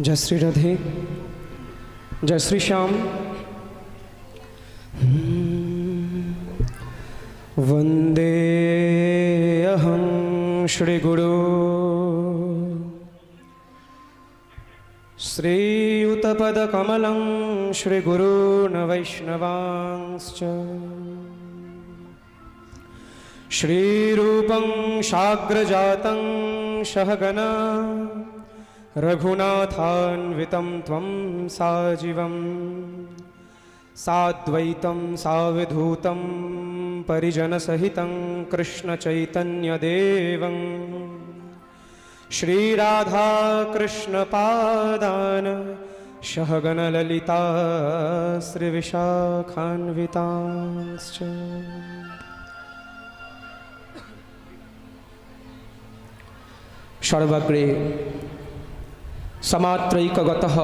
जय श्री राधे, जय श्री श्याम। वंदे अहं श्री गुरु श्रीयुतपदकमलं श्री गुरून् वैष्णवांश्च श्रीरूपं साग्रजातं सहगना रघुनाथान्वितं त्वं साजीवं साद्वैतं सावधूतं परिजनसहितं कृष्णचैतन्यदेवं श्रीराधा कृष्णपादान् सहगणललिता श्रीविशाखान्वितांश्च। सर्वाग्रे समात्रैकगतः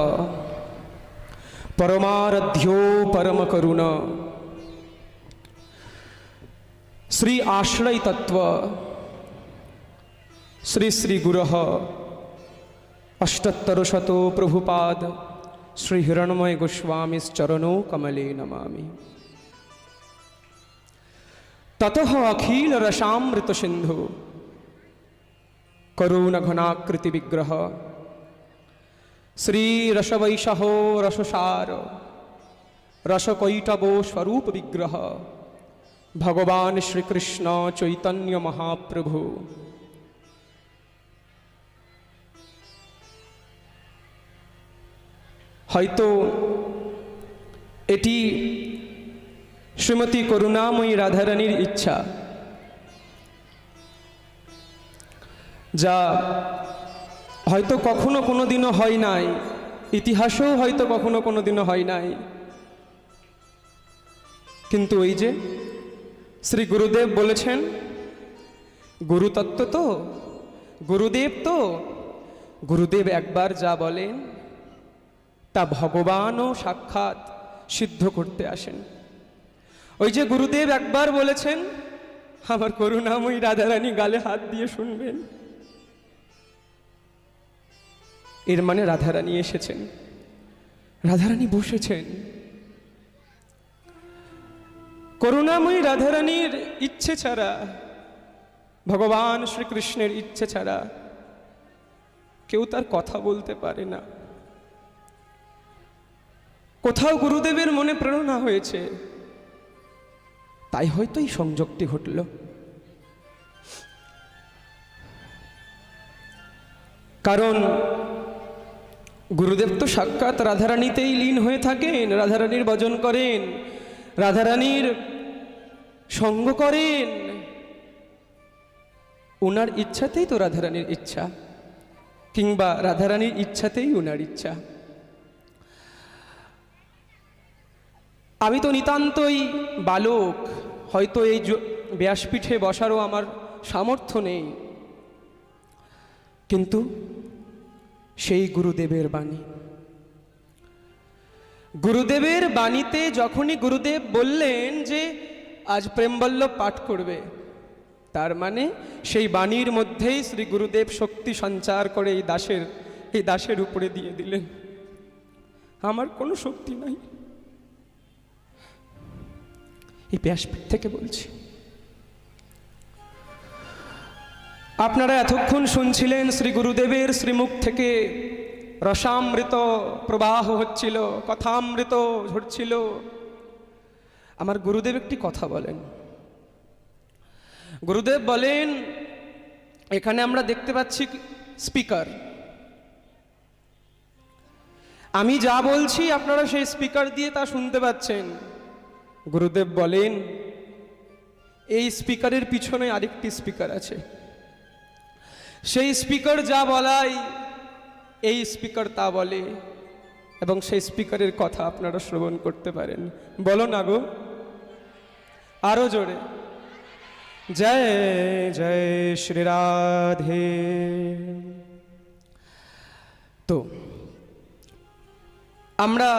परमारध्यो परमकरुण श्री आश्रय तत्व श्री श्री गुरः अष्टोत्तरशतो प्रभुपाद श्री हिरणमय गोस्वामीश्चरणो कमले नमामि। ततः अखिल रसामृत सिंधु करुण घनाकृति विग्रह श्री रसवैशहो रससार रसकैटवो स्वरूप विग्रह भगवान श्री कृष्ण चैतन्य महाप्रभु হয়তো এটি শ্রীমতী করুণাময়ী রাধারানীর ইচ্ছা, যা হয়তো কখনো কোনো দিনও হয় নাই, ইতিহাসেও হয়তো কখনো কোনো দিনও হয় নাই। কিন্তু ওই যে শ্রী গুরুদেব বলেছেন, গুরুতত্ত্ব তো, গুরুদেব তো, গুরুদেব একবার যা বলেন তা ভগবানও সাক্ষাৎ সিদ্ধ করতে আসেন। ওই যে গুরুদেব একবার বলেছেন, আমার করুণাময়ী রাধারানী গালে হাত দিয়ে শুনবেন, এর মানে রাধারানী এসেছেন, রাধারানী বসেছেন। করুণাময়ী রাধারানীর ইচ্ছে ছাড়া, ভগবান শ্রীকৃষ্ণের ইচ্ছে ছাড়া কেউ তার কথা বলতে পারে না। কোথাও গুরুদেবের মনে প্রেরণা হয়েছে, তাই হয়তো এই সংযোগটি ঘটল। কারণ গুরুদেব তো সাক্ষাৎ রাধারানীতেই লীন হয়ে থাকেন, রাধারানীর ভজন করেন, রাধারানীর সঙ্গ করেন। ওনার ইচ্ছাতেই তো রাধারানীর ইচ্ছা, কিংবা রাধারানীর ইচ্ছাতেই ওনার ইচ্ছা। আমি তো নিতান্তই বালক, হয়তো এই ব্যাসপীঠে বসারও আমার সামর্থ্য নেই, কিন্তু সেই গুরুদেবের বাণী, গুরুদেবের বাণীতে যখনই গুরুদেব বললেন যে আজ প্রেমবল্লভ পাঠ করবে, তার মানে সেই বাণীর মধ্যেই শ্রী গুরুদেব শক্তি সঞ্চার করে এই দাসের উপরে দিয়ে দিলেন। আমার কোনো শক্তি নাই, এই ব্যাসপীঠ থেকে বলছি। আপনারা এতক্ষণ শুনছিলেন শ্রী গুরুদেবের শ্রীমুখ থেকে রসামৃত প্রবাহ হচ্ছিল, কথামৃত ঝরছিল। আমার গুরুদেব একটি কথা বলেন। গুরুদেব বলেন, এখানে আমরা দেখতে পাচ্ছি স্পিকার, আমি যা বলছি আপনারা সেই স্পিকার দিয়ে তা শুনতে পাচ্ছেন। গুরুদেব বলেন, এই স্পিকারের পিছনে আরেকটি স্পিকার আছে, সেই স্পিকার যা বলায় এই স্পিকার তা বলে, এবং সেই স্পিকারের কথা আপনারা শ্রবণ করতে পারেন। বলো না গো, আরো জোরে, জয় জয় শ্রী রাধে। তো আমরা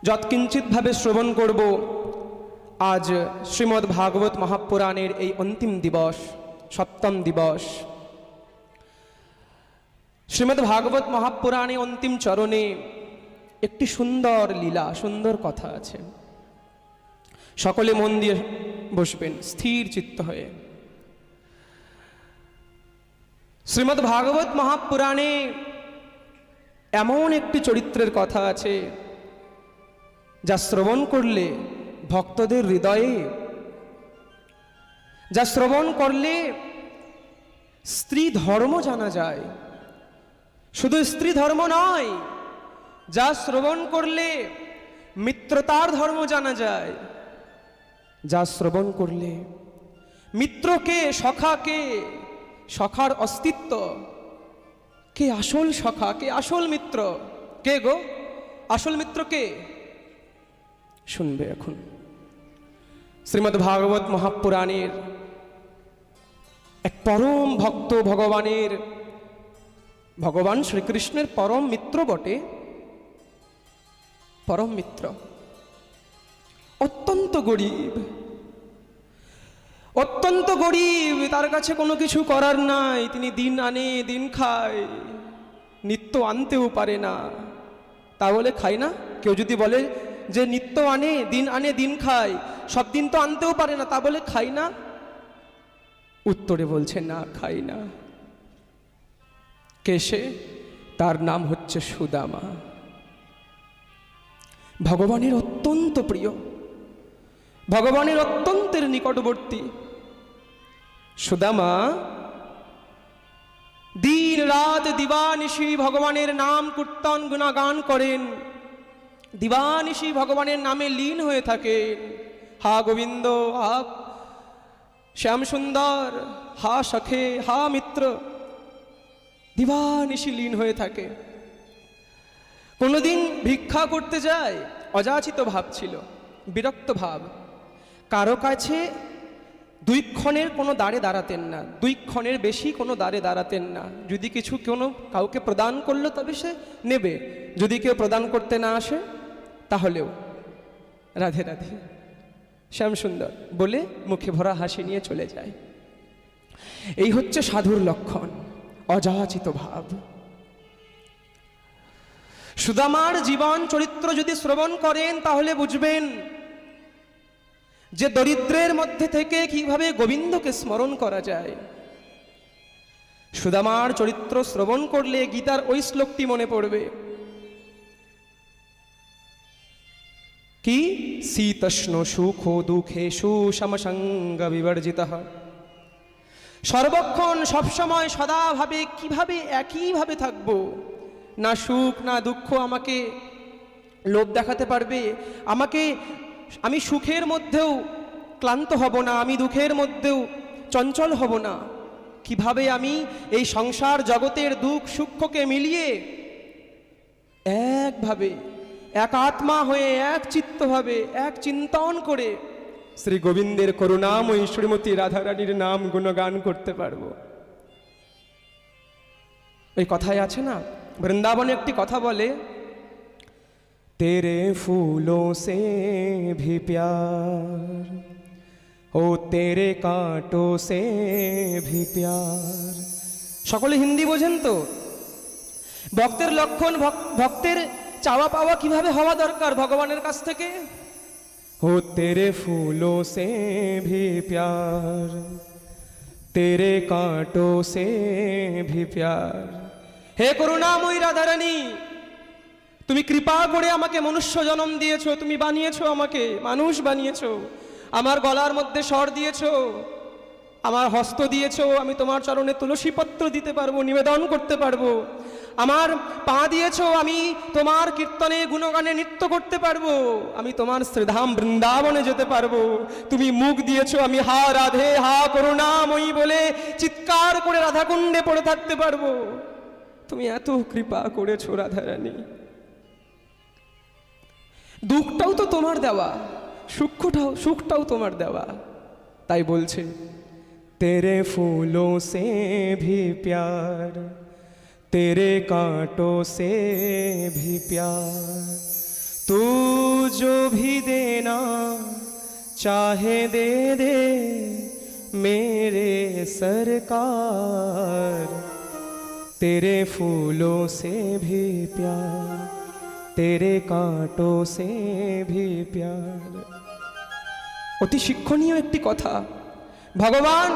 যৎকিঞ্চিতভাবে শ্রবণ করব আজ শ্রীমদ্ ভাগবত মহাপুরাণের এই অন্তিম দিবস, সপ্তম দিবস। শ্রীমদ্ ভাগবত মহাপুরাণে অন্তিম চরণে একটি সুন্দর লীলা, সুন্দর কথা আছে। সকলে মন দিয়ে বসবেন স্থির চিত্ত হয়ে। শ্রীমদ্ ভাগবত মহাপুরাণে এমন একটি চরিত্রের কথা আছে যা শ্রবণ করলে ভক্তদের হৃদয়ে, যা শ্রবণ করলে স্ত্রী ধর্ম জানা যায়। শুধু স্ত্রী ধর্ম নয়, যা শ্রবণ করলে মিত্রতার ধর্ম জানা যায়। যা শ্রবণ করলে মিত্রকে, সখাকে, সখার অস্তিত্ব, কে আসল সখা, কে আসল মিত্র, কে গো আসল মিত্র কে, শুনবে এখন। শ্রীমদ্ ভাগবত মহাপুরাণের এক পরম ভক্ত ভগবান শ্রীকৃষ্ণের পরম মিত্র বটে, পরম মিত্র, অত্যন্ত গরিব, অত্যন্ত গরিব, তার কাছে কোনো কিছু করার নাই। তিনি দিন আনে দিন খায়, নিত্য আনতেও পারে না। তা বলে খায় না? কেউ যদি বলে যে নিত্য আনে দিন খায়, সব দিন তো আনতেও পারে না, তা বলে খাই না? উত্তরে বলছে না, খাই না। কে সে? তার নাম হচ্ছে সুদামা, ভগবানের অত্যন্ত প্রিয়, ভগবানের অত্যন্তের নিকটবর্তী। সুদামা দিন রাত দিবানিশি ভগবানের নাম কীর্তন গুণগান করেন, দিবানিশি ভগবানের নামে লীন হয়ে থাকেন। হা গোবিন্দ, হা শ্যাম সুন্দর, হা সখে, হা মিত্র, দিবানিশি লীন হয়ে থাকে। কোনোদিন ভিক্ষা করতে যায়, অযাচিত ভাব ছিল, বিরক্ত ভাব। কারো কাছে দুই ক্ষণের কোনো দাঁড়ে দাঁড়াতেন না, দুই ক্ষণের বেশি কোনো দাঁড়ে দাঁড়াতেন না। যদি কিছু কাউকে প্রদান করলো তবে সে নেবে, যদি কেউ প্রদান করতে না আসে তাহলেও রাধে রাধে শ্যাম সুন্দর বলে মুখে ভরা হাসি নিয়ে চলে যায়। এই হচ্ছে সাধুর লক্ষণ, অযাচিত ভাব। সুদামার জীবন চরিত্র যদি শ্রবণ করেন তাহলে বুঝবেন যে দরিদ্রের মধ্যে থেকে কিভাবে গোবিন্দকে স্মরণ করা যায়। সুদামার চরিত্র শ্রবণ করলে গীতার ওই শ্লোকটি মনে পড়বে, কি শীতষ্ণ সুখ দুঃখেষু সমসঙ্গ বিবর্জিতঃ। সর্বক্ষণ সবসময় সদাভাবে কিভাবে একইভাবে থাকবো, না সুখ না দুঃখ আমাকে লোভ দেখাতে পারবে, আমি সুখের মধ্যেও ক্লান্ত হব না, আমি দুঃখের মধ্যেও চঞ্চল হব না। কিভাবে আমি এই সংসার জগতের দুঃখ সুখকে মিলিয়ে একভাবে, এক আত্মা হয়ে, এক চিত্তভাবে, এক চিন্তন করে শ্রী গোবিন্দের করুণাময়ী শ্রীমতী রাধারানীর নাম গুণগান করতে পারবো। ওই কথায় আছে না, বৃন্দাবনে একটি কথা বলে, तेरे फूलों से भी प्यार, ओ तेरे कांटों से भी प्यार। সকলে হিন্দি বোঝেন তো? ভক্তের লক্ষণ, ভক্তের চাওয়া পাওয়া কিভাবে হওয়া দরকার ভগবানের কাছ থেকে। ओ तेरे फूलों से भी प्यार, तेरे कांटों से भी प्यार। হে করুণাময়ী রাধারানী, তুমি কৃপা করে আমাকে মনুষ্য জন্ম দিয়েছো, তুমি বানিয়েছো, আমাকে মানুষ বানিয়েছো, আমার গলার মধ্যে স্বর দিয়েছো, আমার হস্ত দিয়েছো, আমি তোমার চরণে তুলসী পত্র দিতে পারবো, নিবেদন করতে পারবো। আমার পা দিয়েছো, আমি তোমার কীর্তনে গুণগানে নৃত্য করতে পারবো, আমি তোমার শ্রীধাম বৃন্দাবনে যেতে পারবো। তুমি মুখ দিয়েছো, আমি হা রাধে, হা করুণাময়ী বলে চিৎকার করে রাধাকুণ্ডে পড়ে থাকতে পারবো। তুমি এত কৃপা করেছো রাধারানী। দুঃখটাও তো তোমার দেওয়া, সুখটাও তোমার দেওয়া। তাই বলছে, तेरे फूलों से भी प्यार, तेरे कांटों से भी प्यार, तू जो भी देना चाहे दे दे मेरे सरकार, तेरे फूलों से भी प्यार, तेरे कांटों से भी प्यार। অতি শিক্ষণীয় একটি কথা। ভগবান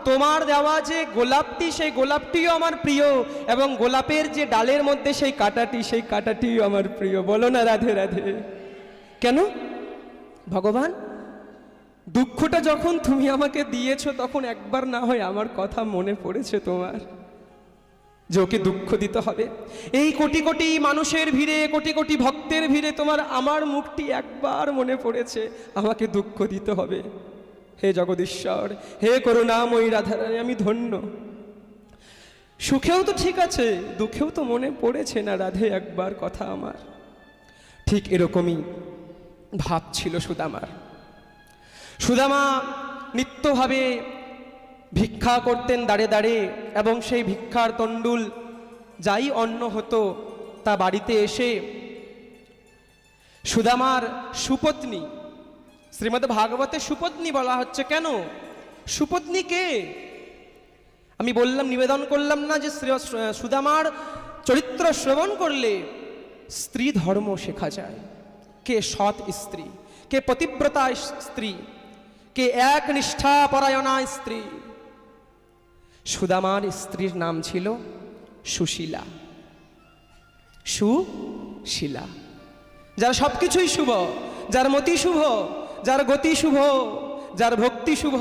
তোমার দেওয়া যে গোলাপটি, সেই গোলাপটিও আমার প্রিয়, এবং গোলাপের যে ডালের মধ্যে সেই কাঁটাটি, সেই কাঁটাটিও আমার প্রিয়। বলো না রাধে রাধে। কেন ভগবান? দুঃখটা যখন তুমি আমাকে দিয়েছো, তখন একবার না হয় আমার কথা মনে পড়েছে তোমার, যে ওকে দুঃখ দিতে হবে। এই কোটি কোটি মানুষের ভিড়ে, কোটি কোটি ভক্তের ভিড়ে তোমার আমার মুখটি একবার মনে পড়েছে, আমাকে দুঃখ দিতে হবে। হে জগদীশ্বর, হে করুণাময়ী রাধারানী, আমি ধন্য। সুখেও তো ঠিক আছে, দুঃখেও তো মনে পড়েছে না রাধে একবার কথা আমার। ঠিক এরকমই ভাব ছিল সুদামার। সুদামা নিত্যভাবে ভিক্ষা করতেন দাঁড়ে দাঁড়ে, এবং সেই ভিক্ষার তণ্ডুল যাই অন্ন হতো তা বাড়িতে এসে সুদামার সুপত্নী, শ্রীমদ্ ভাগবতে সুপত্নী বলা হচ্ছে কেন? সুপত্নী কে? আমি বললাম, নিবেদন করলাম না যে সুদামার চরিত্র শ্রবণ করলে স্ত্রী ধর্ম শেখা যায়। কে সৎ স্ত্রী, কে পতিব্রতা স্ত্রী, কে এক নিষ্ঠা পরায়ণা স্ত্রী। সুদামার স্ত্রীর নাম ছিল সুশীলা। সুশীলা, যার সবকিছুই শুভ, যার মতি শুভ, যার গতি শুভ, যার ভক্তি শুভ,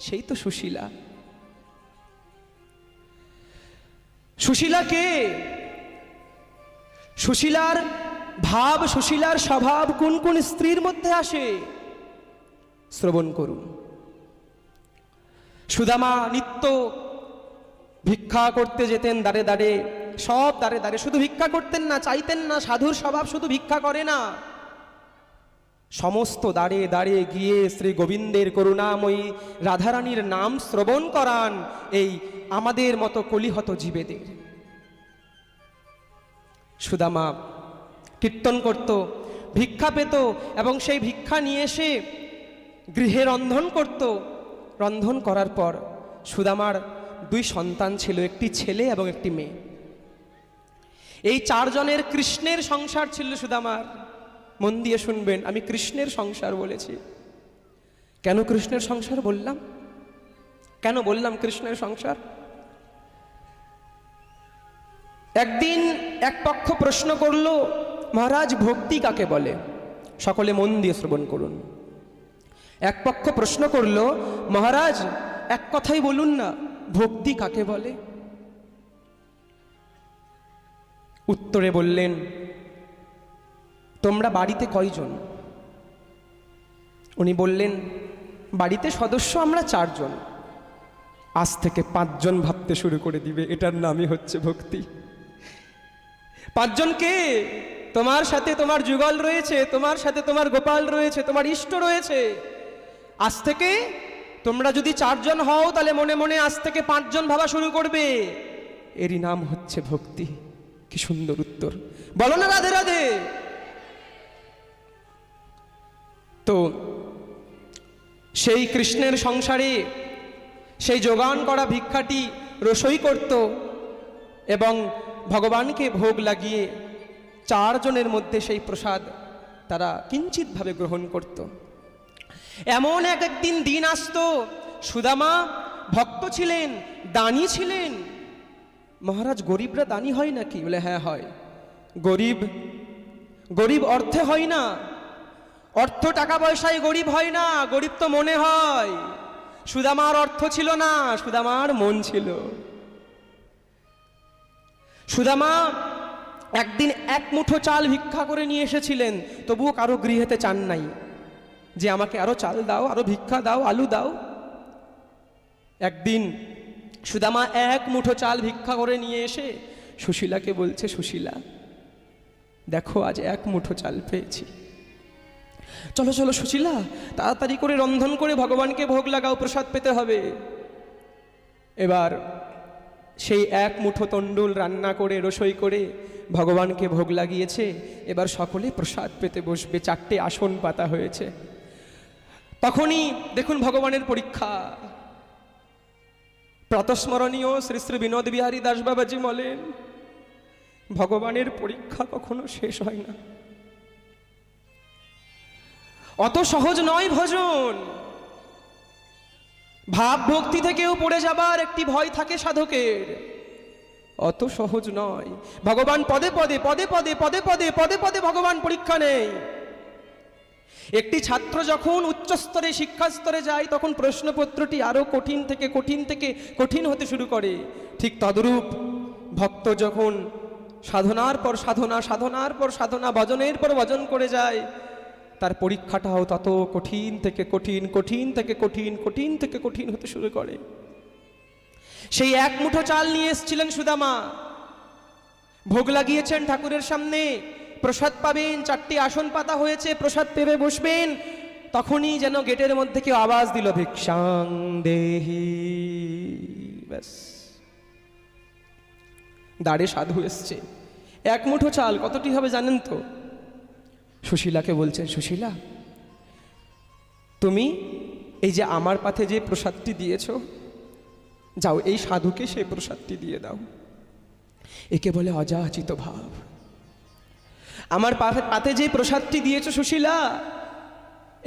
সেই তো সুশীলা। সুশীলা কে? সুশীলার ভাব, সুশীলার স্বভাব কোন কোন স্ত্রীর মধ্যে আসে শ্রবণ করুন। সুদামা নিত্য ভিক্ষা করতে যেতেন দাঁড়ে দাঁড়ে, সব দাঁড়ে দাঁড়ে। শুধু ভিক্ষা করতেন না, চাইতেন না। সাধুর স্বভাব শুধু ভিক্ষা করে না, সমস্ত দাঁড়ে দাঁড়িয়ে গিয়ে শ্রী গোবিন্দের করুণাময়ী রাধারানীর নাম শ্রবণ করান এই আমাদের মতো কলিহত জীবেদের। সুদামা কীর্তন করত, ভিক্ষা পেত, এবং সেই ভিক্ষা নিয়ে এসে গৃহে রন্ধন করত। রন্ধন করার পর সুদামার 2 সন্তান ছিল, একটি ছেলে এবং একটি মেয়ে। এই 4 জনের কৃষ্ণের সংসার ছিল সুদামার। মন দিয়ে শুনবেন, আমি কৃষ্ণের সংসার বলেছি। কেন কৃষ্ণের সংসার বললাম? কেন বললাম কৃষ্ণের সংসার? একদিন এক পক্ষ প্রশ্ন করল, মহারাজ ভক্তি কাকে বলে? সকলে মন দিয়ে শ্রবণ করুন। এক পক্ষ প্রশ্ন করল, মহারাজ এক কথাই বলুন না, ভক্তি কাকে বলে? উত্তরে বললেন, তোমরা বাড়িতে কয়জন? উনি বললেন, বাড়িতে সদস্য আমরা 4 জন। আজ থেকে 5 জন ভাবতে শুরু করে দিবে, এটার নামই হচ্ছে ভক্তি। 5 জন কে? তোমার সাথে তোমার যুগল রয়েছে, তোমার সাথে তোমার গোপাল রয়েছে, তোমার ইষ্ট রয়েছে। আজ থেকে তোমরা যদি 4 জন হও, তাহলে মনে মনে আজ থেকে 5 জন ভাবা শুরু করবে, এরই নাম হচ্ছে ভক্তি। কি সুন্দর উত্তর, বলো না রাধে রাধে। তো সেই কৃষ্ণের সংসারে সেই যোগান করা ভিক্ষাটি রসই করত এবং ভগবানকে ভোগ লাগিয়ে 4 জনের মধ্যে সেই প্রসাদ তারা কিঞ্চিতভাবে গ্রহণ করত। এমন একদিন দিন আসতো, সুদামা ভক্ত ছিলেন, দানী ছিলেন। মহারাজ গরিবরা দানী হয় নাকি? বলে হ্যাঁ হয়। গরিব অর্থে হয় না, অর্থ টাকা পয়সায় গরিব হয় না, গরিব তো মনে হয়। সুদামার অর্থ ছিল না, সুদামার মন ছিল। সুদামা একদিন 1 মুঠো চাল ভিক্ষা করে নিয়ে এসেছিলেন, তবুও কারো গৃহেতে চান নাই যে আমাকে আরো চাল দাও, আরো ভিক্ষা দাও, আলু দাও। একদিন সুদামা 1 মুঠো চাল ভিক্ষা করে নিয়ে এসে সুশীলাকে বলছে, সুশীলা দেখো আজ 1 মুঠো চাল পেয়েছি, চলো চলো সুশীলা, তাড়াতাড়ি করে রন্ধন করে ভগবানকে ভোগ লাগাও, প্রসাদ পেতে হবে। এবার সেই 1 মুঠো তণ্ডুল রান্না করে রসই করে ভগবানকে ভোগ লাগিয়েছে। এবার সকলে প্রসাদ পেতে বসবে, 4টে আসন পাতা হয়েছে। তখনই দেখুন ভগবানের পরীক্ষা, প্রাতঃস্মরণীয় শ্রী শ্রী বিনোদ বিহারী দাস বাবাজি বলেন, ভগবানের পরীক্ষা কখনো শেষ হয় না। অত সহজ নয় ভজন। ভাব ভক্তি থেকেও পড়ে যাবার একটি ভয় থাকে সাধকের, অত সহজ নয়। ভগবান পদে পদে পদে পদে পদে পদে পদে পদে ভগবান পরীক্ষা নেই। একটি ছাত্র যখন উচ্চ স্তরে শিক্ষা স্তরে যায় তখন প্রশ্নপত্রটি আরো কঠিন থেকে কঠিন থেকে কঠিন হতে শুরু করে। ঠিক তদ্রূপ ভক্ত যখন সাধনার পর সাধনা, সাধনার পর সাধনা, ভজনের পর ভজন করে যায়, তার পরীক্ষাটাও তত কঠিন থেকে কঠিন, কঠিন থেকে কঠিন, কঠিন থেকে কঠিন হতে শুরু করে। সেই এক মুঠো চাল নিয়ে এসেছিলেন সুদামা, ভোগ লাগিয়েছেন ঠাকুরের সামনে, প্রসাদ পাবেন, 4টি আসন পাতা হয়েছে, প্রসাদ পেবে বসবেন। তখনই যেন গেটের মধ্যে কেউ আওয়াজ দিল, ভিক্ষাং দেহি। ব্যাস, দাঁড়ে সাধু এসছে। এক মুঠো চাল কতটি হবে জানেন তো? সুশীলাকে বলছেন, সুশীলা, তুমি এই যে আমার পাতে যে প্রসাদটি দিয়েছ, যাও এই সাধুকে সেই প্রসাদটি দিয়ে দাও। একে বলে অযাচিত ভাব। আমার পাতে যে প্রসাদটি দিয়েছ সুশীলা,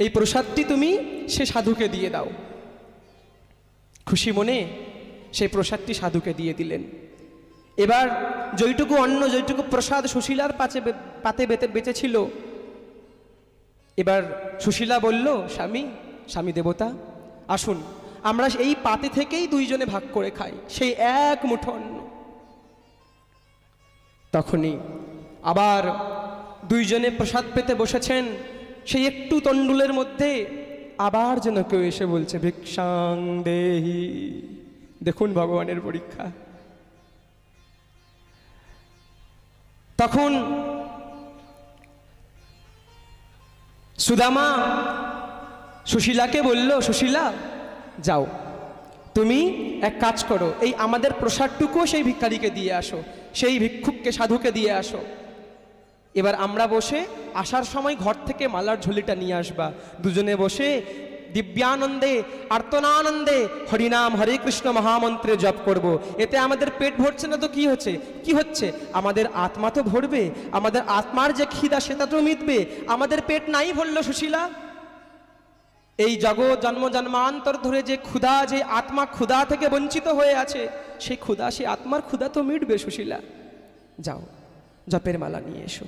এই প্রসাদটি তুমি সে সাধুকে দিয়ে দাও। খুশি মনে সেই প্রসাদটি সাধুকে দিয়ে দিলেন। এবার যেটুকু অন্ন, যেটুকু প্রসাদ সুশীলার পাতে বেঁচেছিল, এবার সুশীলা বলল, স্বামী, স্বামী দেবতা, আসুন আমরা এই পাতে থেকেই দুইজনে ভাগ করে খাই, সেই এক মুঠো অন্ন। তখনই আবার দুইজনে প্রসাদ পেতে বসেছেন। সেই একটু তণ্ডুলের মধ্যে আবার যেন কেউ এসে বলছে, ভিক্ষাং দেহি। দেখুন ভগবানের পরীক্ষা। তখন সুদামা সুশীলাকে বলল, সুশীলা, যাও তুমি এক কাজ করো, এই আমাদের প্রসাদটুকুও সেই ভিক্ষারীকে দিয়ে আসো, সেই ভিক্ষুককে, সাধুকে দিয়ে আসো। এবার আমরা বসে আসার সময় ঘর থেকে মালার ঝুলিটা নিয়ে আসবা। দুজনে বসে দিব্যানন্দে, আর্তনানন্দে হরিনাম হরে কৃষ্ণ মহামন্ত্রে জপ করব। এতে আমাদের পেট ভরছে না তো কি হচ্ছে? কি হচ্ছে? আমাদের আত্মা তো ভরবে, আমাদের আত্মার যে খিদা সেটা তো মিটবে। আমাদের পেট নাই ভরলো সুশীলা। এই জগৎ জন্ম জন্মান্তর ধরে যে ক্ষুধা, যে আত্মা ক্ষুধা থেকে বঞ্চিত হয়ে আছে, সেই ক্ষুধা, সেই আত্মার ক্ষুধা তো মিটবে সুশীলা। যাও জপের মালা নিয়ে এসো।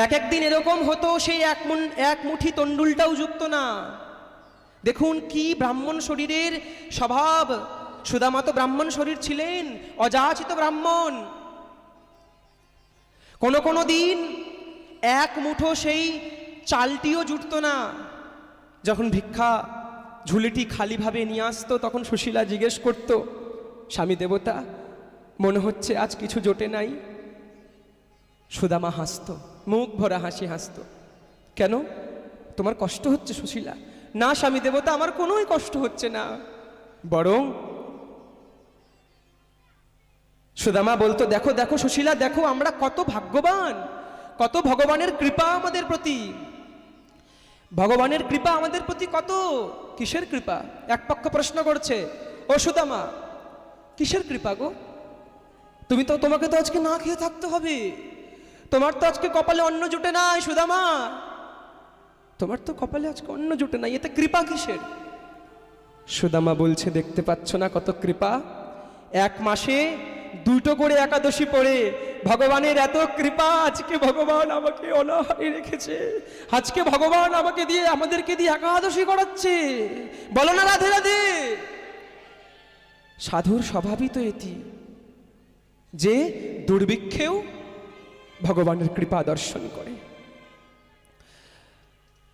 এক একদিন এরকম হতো, সেই এক মুঠি তণ্ডুলটাও যুক্ত না। দেখুন কি ব্রাহ্মণ শরীরের স্বভাব। সুদামা তো ব্রাহ্মণ শরীর ছিলেন, অযাচিত ব্রাহ্মণ। কোনো দিন এক মুঠো সেই চালটিও জুটত না। যখন ভিক্ষা ঝুলিটি খালিভাবে নিয়ে আসতো, তখন সুশীলা জিজ্ঞেস করত, স্বামী দেবতা, মনে হচ্ছে আজ কিছু জোটে নাই? সুদামা হাসত, মুখ ভরা হাসি হাসত। কেন, তোমার কষ্ট হচ্ছে সুশীলা? না স্বামী দেবতা, আমার কোনোই কষ্ট হচ্ছে না। বরং সুদামা বলতো, দেখো দেখো সুশীলা, দেখো আমরা কত ভাগ্যবান, কত ভগবানের কৃপা আমাদের প্রতি। ভগবানের কৃপা আমাদের প্রতি কত। কিসের কৃপা? এক পক্ষ প্রশ্ন করছে, ও সুদামা, কিসের কৃপা গো? তোমাকে তো আজকে না খেয়ে থাকতে হবে, তোমার তো আজকে কপালে অন্ন জুটে নাই সুদামা, তোমার তো কপালে আজকে অন্ন জুটে নাই, এতে কৃপা কিসের? সুদামা বলছে, দেখতে পাচ্ছ না কত কৃপা? এক মাসে 2টো করে একাদশী পড়ে ভগবানের এত কৃপা, আজকে ভগবান আমাকে অনাহারে রেখেছে, আজকে ভগবান আমাদেরকে দিয়ে একাদশী করাচ্ছে। বলো না রাধে রাধে। সাধুর স্বভাবই তো এটি, যে দুর্ভিক্ষেও ভগবানের কৃপা দর্শন করে।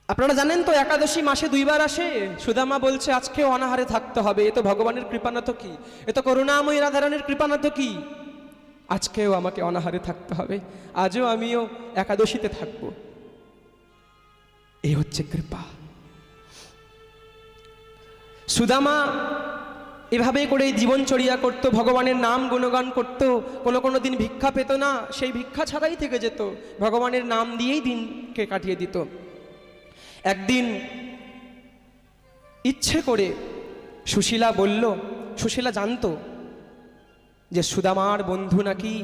আপনারা জানেন তো একাদশী মাসে 2বার আসে। সুদামা বলছে আজকে অনাহারে থাকতে হবে, এ তো ভগবানের কৃপা না তো কি, এ তো করুণাময়ী রাধারানীর কৃপা না তো কি। আজকেও আমাকে অনাহারে থাকতে হবে, আজও আমিও একাদশীতে থাকব। এই হচ্ছে কৃপা। সুদামা এভাবে করে জীবনচর্যা করত, ভগবানের নাম গুণগান করত। কোনো দিন ভিক্ষা পেত না, সেই ভিক্ষা ছাড়াই থেকে যেত, ভগবানের নাম দিয়েই দিনকে কাটিয়ে দিত। একদিন ইচ্ছে করে সুশীলা বলল, সুশীলা জানতো যে সুদামার বন্ধু নাকি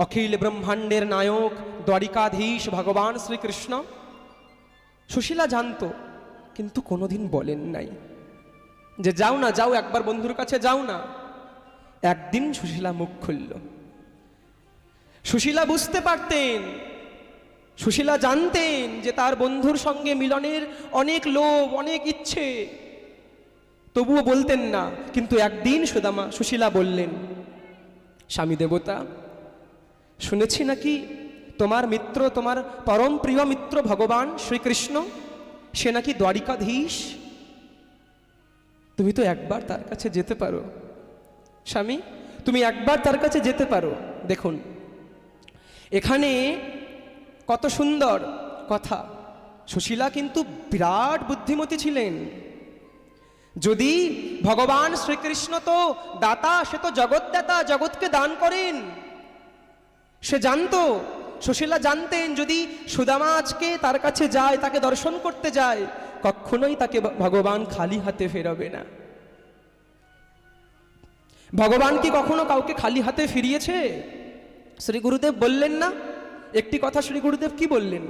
অখিল ব্রহ্মাণ্ডের নায়ক দ্বারিকাধীশ ভগবান শ্রীকৃষ্ণ। সুশীলা জানতো, কিন্তু কোনোদিন বলেন নাই যে যাও না, যাও একবার বন্ধুর কাছে যাও না। একদিন সুশীলা মুখ খুলল। সুশীলা বুঝতে পারতেন, সুশীলা জানতেন যে তার বন্ধুর সঙ্গে মিলনের অনেক লোভ, অনেক ইচ্ছে, তবুও বলতেন না। কিন্তু একদিন সুশীলা বললেন, স্বামী দেবতা, শুনেছি নাকি তোমার মিত্র, তোমার পরম প্রিয় মিত্র ভগবান শ্রীকৃষ্ণ, সে নাকি দ্বারিকাধীশ। তুমি তো একবার তার কাছে যেতে পারো স্বামী, তুমি একবার তার কাছে যেতে পারো। দেখুন এখানে কত সুন্দর কথা। সুশীলা কিন্তু বিরাট বুদ্ধিমতী ছিলেন। যদি ভগবান শ্রীকৃষ্ণ তো দাতা, সে তো জগৎদাতা, জগৎকে দান করেন, সে জানতো, সুশীলা জানতেন যদি সুদামা আজকে তার কাছে যায়, তাকে দর্শন করতে যায়, কখনোই তাকে ভগবান খালি হাতে ফেরাবে না। ভগবান কি কখনো কাউকে খালি হাতে ফিরিয়েছে? শ্রী গুরুদেব বললেন না একটি কথা। শ্রী গুরুদেব কি বললেন?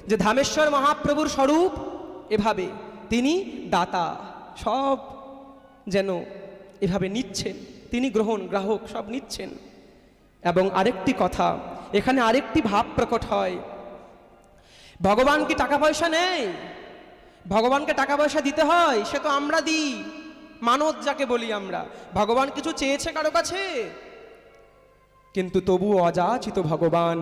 যে ধামেশ্বর মহাপ্রভুর স্বরূপ এভাবে, তিনি দাতা, সব যেন এভাবে নিচ্ছেন, তিনি গ্রাহক সব নিচ্ছেন। এবং আরেকটি কথা, এখানে আরেকটি ভাব প্রকট হয়। ভগবান কি টাকা পয়সা নেই? ভগবানকে টাকা পয়সা দিতে হয়? সে তো আমরা দিই, মানত যাকে বলি আমরা। ভগবান কিছু চেয়েছে কারো কাছে? কিন্তু তবুও অযাচিত ভগবান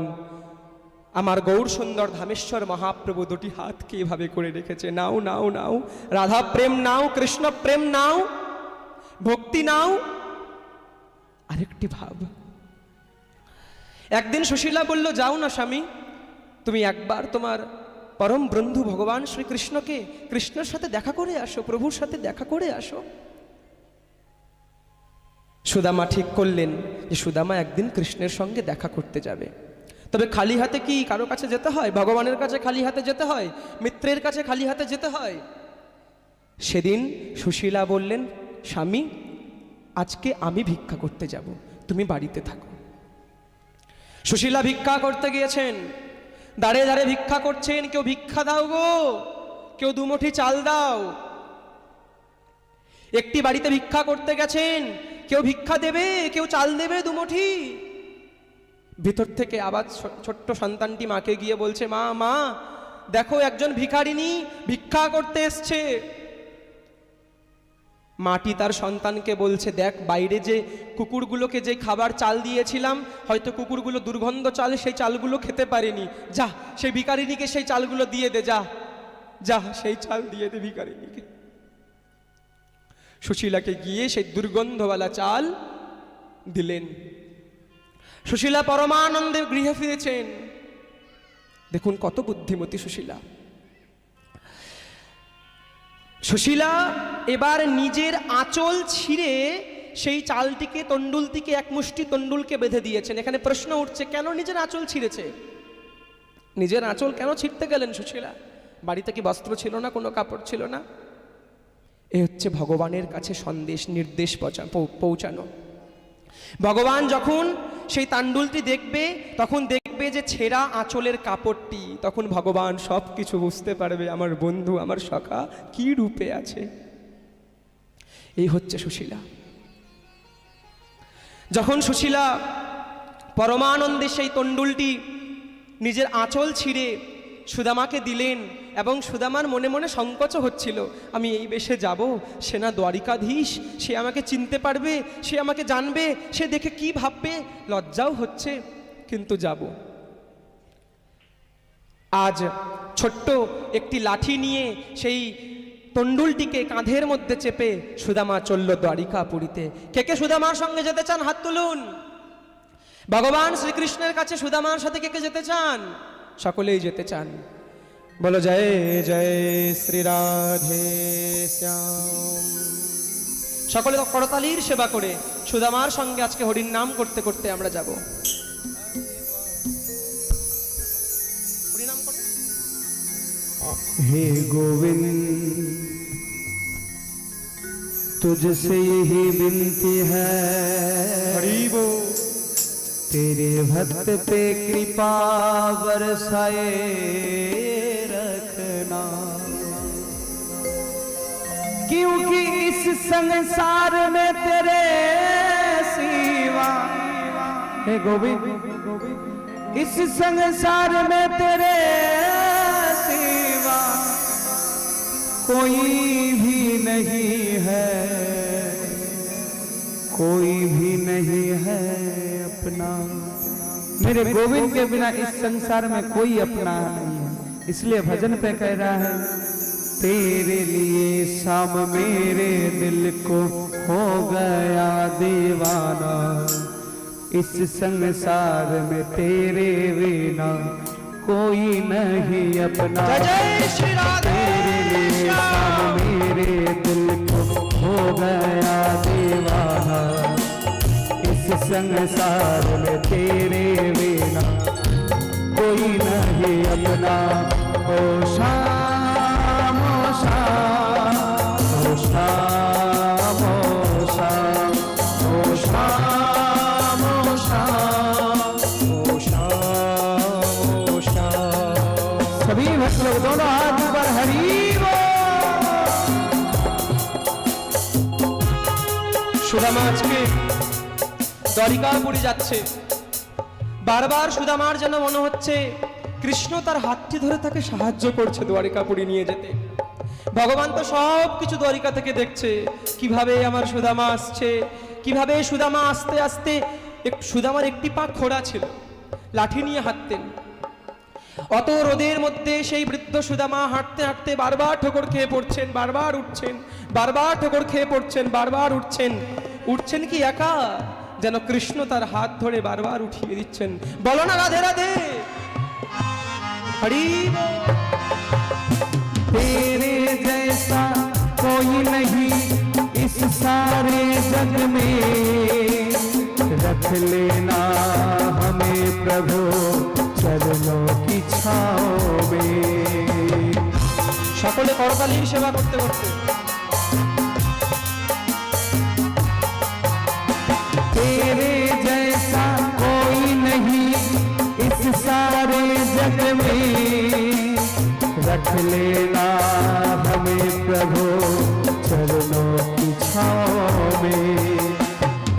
আমার গৌর সুন্দর ধামেশ্বর মহাপ্রভু দুটি হাতকে এভাবে করে রেখেছে, নাও নাও নাও, রাধা প্রেম নাও, কৃষ্ণ প্রেম নাও, ভক্তি নাও। আরেকটি ভাব। একদিন সুশীলা বলল, যাও না স্বামী, তুমি একবার তোমার পরম বন্ধু ভগবান শ্রীকৃষ্ণকে, কৃষ্ণের সাথে দেখা করে আসো, প্রভুর সাথে দেখা করে আসো। সুদামা ঠিক করলেন যে সুদামা একদিন কৃষ্ণের সঙ্গে দেখা করতে যাবে। তবে খালি হাতে কি কারো কাছে যেতে হয়? ভগবানের কাছে খালি হাতে যেতে হয়? মিত্রের কাছে খালি হাতে যেতে হয়? সেদিন সুশীলা বললেন, স্বামী আজকে আমি ভিক্ষা করতে যাব, তুমি বাড়িতে থাকো। সুশীলা ভিক্ষা করতে গিয়েছেন, দাঁড়ে দাঁড়ে ভিক্ষা করছেন। কেউ ভিক্ষা দাও গো, কেউ দুমুঠি চাল দাও। একটি বাড়িতে ভিক্ষা করতে গেছেন, কেউ ভিক্ষা দেবে, কেউ চাল দেবে দুমুঠি। ভিতর থেকে আবার ছোট্ট সন্তানটি মাকে গিয়ে বলছে, মা মা দেখো একজন ভিখারিনী ভিক্ষা করতে এসছে। মাটি তার সন্তানকে বলছে, দেখ বাইরে যে কুকুরগুলোকে যে খাবার চাল দিয়েছিলাম, হয়তো কুকুরগুলো দুর্গন্ধ চাল, সেই চালগুলো খেতে পারেনি, যা সেই ভিখারিনীকে সেই চালগুলো দিয়ে দে, যা যা সেই চাল দিয়ে দে ভিখারিনীকে। সুশীলাকে গিয়ে সেই দুর্গন্ধওয়ালা চাল দিলেন। সুশীলা পরমানন্দে গৃহে ফিরেছেন। দেখুন কত বুদ্ধিমতী সুশীলা। সুশীলা এবার নিজের আঁচল ছিঁড়ে সেই চালটিকে, তন্ডুলটিকে, এক মুষ্টি তন্ডুলকে বেঁধে দিয়েছেন। এখানে প্রশ্ন উঠছে, কেন নিজের আঁচল ছিঁড়েছে? নিজের আঁচল কেন ছিঁড়তে গেলেন সুশীলা? বাড়িতে কি বস্ত্র ছিল না, কোনো কাপড় ছিল না? এ হচ্ছে ভগবানের কাছে সন্দেশ, নির্দেশ পৌঁছানো। ভগবান যখন সেই তাণ্ডুলটি দেখবে, তখন দেখবে যে ছেঁড়া আঁচলের কাপড়টি, তখন ভগবান সব কিছু বুঝতে পারবে, আমার বন্ধু, আমার সখা কি রূপে আছে। এই হচ্ছে সুশীলা। যখন সুশীলা পরমানন্দে সেই তণ্ডুলটি নিজের আঁচল ছিঁড়ে সুদামাকে দিলেন, এবং সুদামার মনে মনে সংকোচ হচ্ছিল, আমি এই বেশে যাব, সে না দ্বারিকাধীশ, সে আমাকে চিনতে পারবে, সে আমাকে জানবে, সে দেখে কি ভাববে, লজ্জাও হচ্ছে, কিন্তু যাব। আজ ছোট্ট একটি লাঠি নিয়ে সেই তণ্ডুলটিকে কাঁধের মধ্যে চেপে সুদামা চলল দ্বারিকাপুরীতে। কে কে সুদামার সঙ্গে যেতে চান হাত তুলুন। ভগবান শ্রীকৃষ্ণের কাছে সুদামার সাথে কে কে যেতে চান? সকলেই যেতে চান। বলো জয় জয় শ্রী রাধে শ্যাম। সকলে করতালির সেবা করে সুদামার সঙ্গে আজকে হরির নাম করতে করতে আমরা যাব। হরিনাম করে, হে গোবিন্দ तुझसे यही विनती है, हरि बोल। तेरे भक्त पे कृपा बरसाए रखना, क्योंकि इस संसार में तेरे सिवा, हे गोविंद, इस संसार में तेरे सिवा कोई भी नहीं है, कोई भी नहीं है अपना। मेरे गोविंद के बिना इस संसार में कोई अपना नहीं है। इसलिए भजन पे कह रहा है, तेरे लिए शाम मेरे दिल को हो गया दीवाना, इस संसार में तेरे बिना कोई नहीं अपना। जय श्री राधे। तेरे लिए शाम मेरे दिल को हो गया दीवाना, इस संसार में तेरे बिना कोई नहीं अपना। ओ शाम ओ शाम ओ शाम ओ शाम ओ शाम ओ शाम ओ शाम ओ शाम। सभी भक्त लोग दोनों हाथ ऊपर, हरि बोल। সুদামা আজকে দ্বারিকাপুরী যাচ্ছে, বারবার সুদামার যেন মনে হচ্ছে কৃষ্ণ তার হাতটি ধরে তাকে সাহায্য করছে দ্বারিকাপুরী নিয়ে যেতে। ভগবান তো সব কিছু দ্বারিকা থেকে দেখছে, কিভাবে আমার সুদামা আসছে, কিভাবে সুদামা আস্তে আস্তে। সুদামার একটি পা খোড়া ছিল, লাঠি নিয়ে হাঁটতেন। অত রোদের মধ্যে সেই বৃদ্ধ সুদামা হাঁটতে হাঁটতে বারবার ঠোকর খেয়ে পড়ছেন, বারবার উঠছেন, বারবার ঠোকর খেয়ে পড়ছেন, বারবার উঠছেন। উঠছেন কি একা, যেন কৃষ্ণ তার হাত ধরে বারবার উঠিয়ে দিচ্ছেন। বলো না রাধে রাধে, হরি बोल। तेरे जैसा कोई नहीं इस सारे जग में, रख लेना हमें प्रभु चरणों की छाओ में। সকলে করতালির সেবা করতে করতে। तेरे जैसा कोई नहीं इस सारे जग में, रख लेना हमें प्रभु चरणों की छाओ में।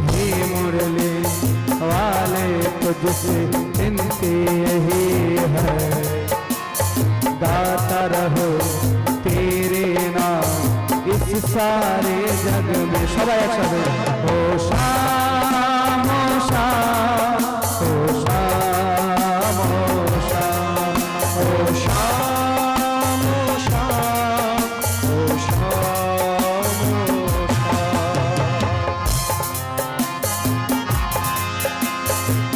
हे मुरली वाले तुझसे विनती यही है, गाता रहो तेरे नाम इस सारे जग में। सबाई একসাথে ओ शाम ओ शाम ओ शाम ओ शाम ओ शाम ओ शाम ओ शाम ओ शाम।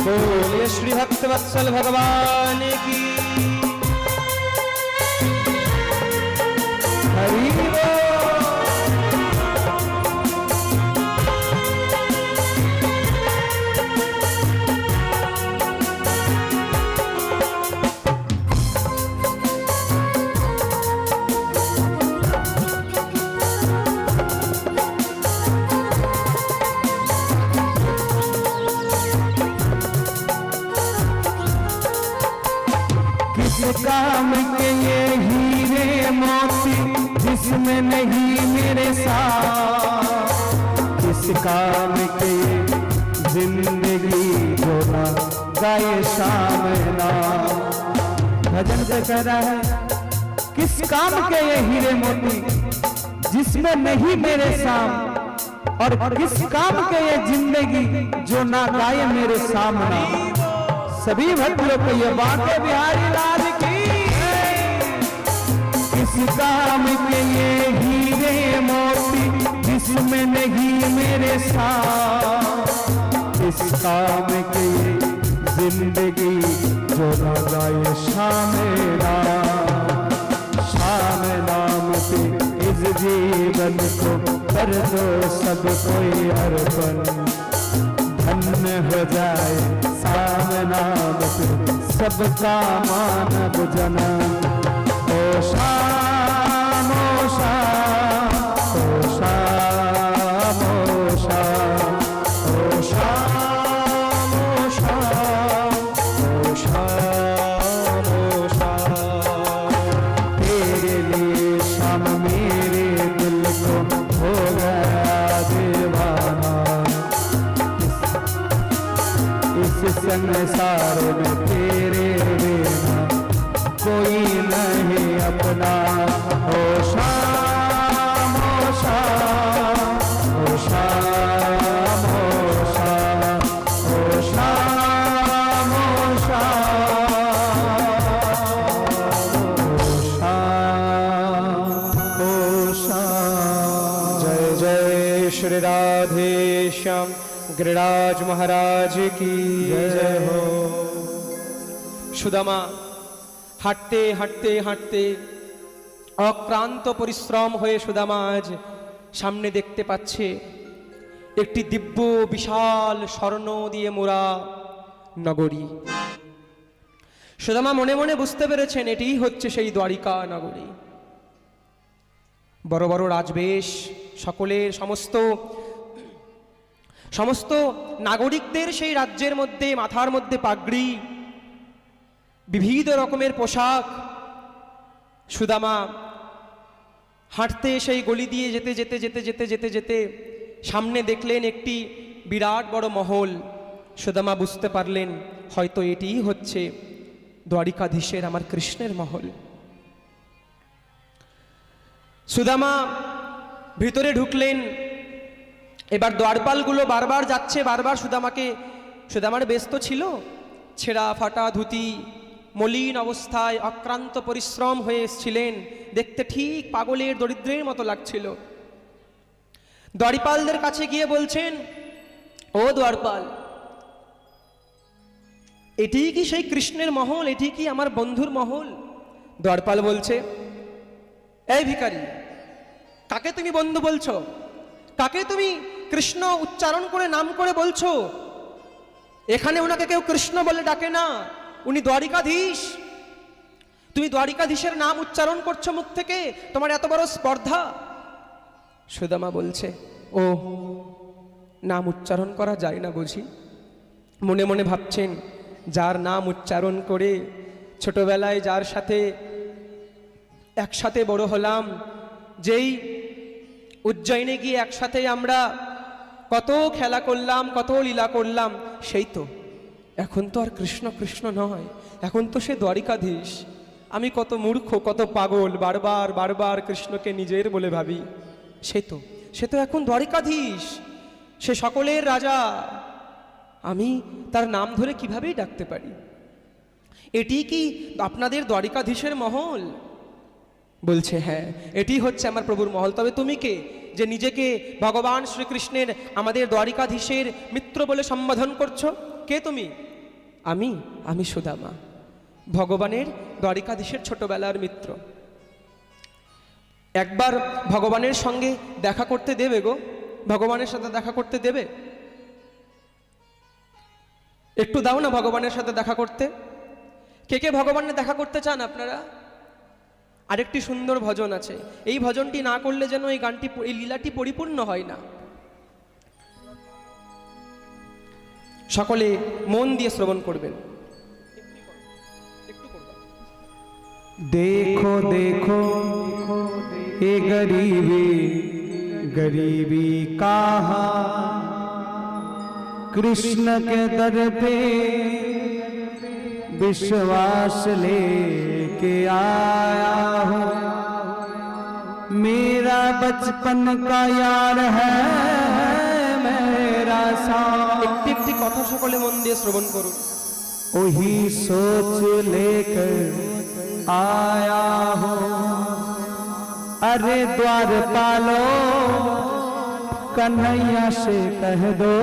बोलिए श्री भक्त वत्सल भगवान की हरि बोल। काम के ये हीरे मोती जिसमें नहीं मेरे साथ, किस काम के ये जिंदगी जो ना गाए शाम ना। भजन से कह रहा है, किस काम के ये हीरे मोती जिसमें नहीं मेरे शाम, और किस काम के ये जिंदगी जो ना गाए मेरे सामना। सभी भक्तों को ये बातें बिहारी लाल की। किस काम के ये हीरे मोती जिसमें नहीं मेरे साथ, किस काम के ये जिंदगी जो ना गाए शाम नाम। शाम नाम पे इस जीवन को कर दो सब कोई अर्पण, धन्य हो जाए शाम नाम पे सबका मानव जन्म। ओ शाम ओ शाम ओ शाम संसार में तेरे बिना कोई नहीं अपना। ओ श्याम ओ श्याम ओ श्याम ओ श्याम ओ श्याम ओ श्याम ओ श्याम। जय जय श्री राधे श्याम गिरिराज महाराज की जय हो। সুদামা হাঁটতে হাঁটতে হাঁটতে অক্লান্ত পরিশ্রম হয়ে সুদামা আজ সামনে দেখতে পাচ্ছে একটি দিব্য বিশাল স্বর্ণ দিয়ে মোড়া নগরী। সুদামা মনে মনে বুঝতে পেরেছেন এটিই হচ্ছে সেই দ্বারিকা নগরী। বড় বড় রাজবেশ, সকলের সমস্ত নাগরিকদের সেই রাজ্যের মধ্যে মাথার মধ্যে পাগড়ি, বিবিধ রকমের পোশাক। সুদামা হাঁটতে সেই গলি দিয়ে যেতে যেতে যেতে যেতে যেতে যেতে সামনে দেখলেন একটি বিরাট বড় মহল। সুদামা বুঝতে পারলেন হয়তো এটিই হচ্ছে দ্বারিকাধীশের আমার কৃষ্ণের মহল। সুদামা ভিতরে ঢুকলেন। এবার দ্বারপালগুলো বারবার যাচ্ছে, বারবার সুদামার ব্যস্ত ছিল, ছেঁড়া ফাটা ধুতি, মলিন অবস্থায় অক্লান্ত পরিশ্রম হয়ে এসেছিলেন, দেখতে ঠিক পাগলের দরিদ্রের মতো লাগছিল। দ্বারপালদের কাছে গিয়ে বলছেন, ও দ্বারপাল, এটি কি সেই কৃষ্ণের মহল? এটি কি আমার বন্ধুর মহল? দ্বারপাল বলছে, এই ভিখারি, কাকে তুমি বন্ধু বলছো? কাকে তুমি কৃষ্ণ উচ্চারণ করে নাম করে বলছো? এখানে ওনাকে কেউ কৃষ্ণ বলে ডাকে না, উনি দ্বারিকাধীশ। তুমি দ্বারিকাধীশের নাম উচ্চারণ করছো মুখ থেকে, তোমার এত বড় স্পর্ধা। সুদামা বলছে, ও নাম উচ্চারণ করা যায় না বুঝি? মনে মনে ভাবছেন, যার নাম উচ্চারণ করে ছোটবেলায় যার সাথে একসাথে বড় হলাম, যেই উজ্জয়িনে গিয়ে একসাথে আমরা কত খেলা করলাম, কত লীলা করলাম, সেই তো এখন তো আর কৃষ্ণ কৃষ্ণ নয়, এখন তো সে দ্বারিকাধীশ। আমি কত মূর্খ, কত পাগল, বারবার বারবার কৃষ্ণকে নিজের বলে ভাবি। সে তো এখন দ্বারিকাধীশ, সে সকলের রাজা। আমি তার নাম ধরে কিভাবেই ডাকতে পারি? এটি কি আপনাদের দ্বারিকাধীশের মহল? বলছে, হ্যাঁ, এটি হচ্ছে আমার প্রভুর মহল। তবে তুমি কে, যে নিজেকে ভগবান শ্রীকৃষ্ণের, আমাদের দ্বারিকাধীশের মিত্র বলে সম্বোধন করছো? কে তুমি? আমি সুদামা, ভগবানের দ্বারিকাধীশের ছোটবেলার মিত্র। একবার ভগবানের সঙ্গে দেখা করতে দেবে গো? ভগবানের সাথে দেখা করতে দেবে? একটু দাও না ভগবানের সাথে দেখা করতে। কে কে ভগবানের দেখা করতে চান আপনারা? আরেকটি সুন্দর ভজন আছে, এই ভজনটি না করলে যেন এই গানটি, এই লীলাটি পরিপূর্ণ হয় না। সকলে মন দিয়ে শ্রবণ করবেন। देखो देखो ये गरीबी कहाँ, कृष्ण के दर पे विश्वास लेके आया हूँ। मेरा बचपन का यार है मेरा साथ। একটি একটি কথা সকলে মন দিয়ে শ্রবণ করুন। वही सोच लेकर आया हूँ। अरे द्वारपालो कन्हैया से कह दो,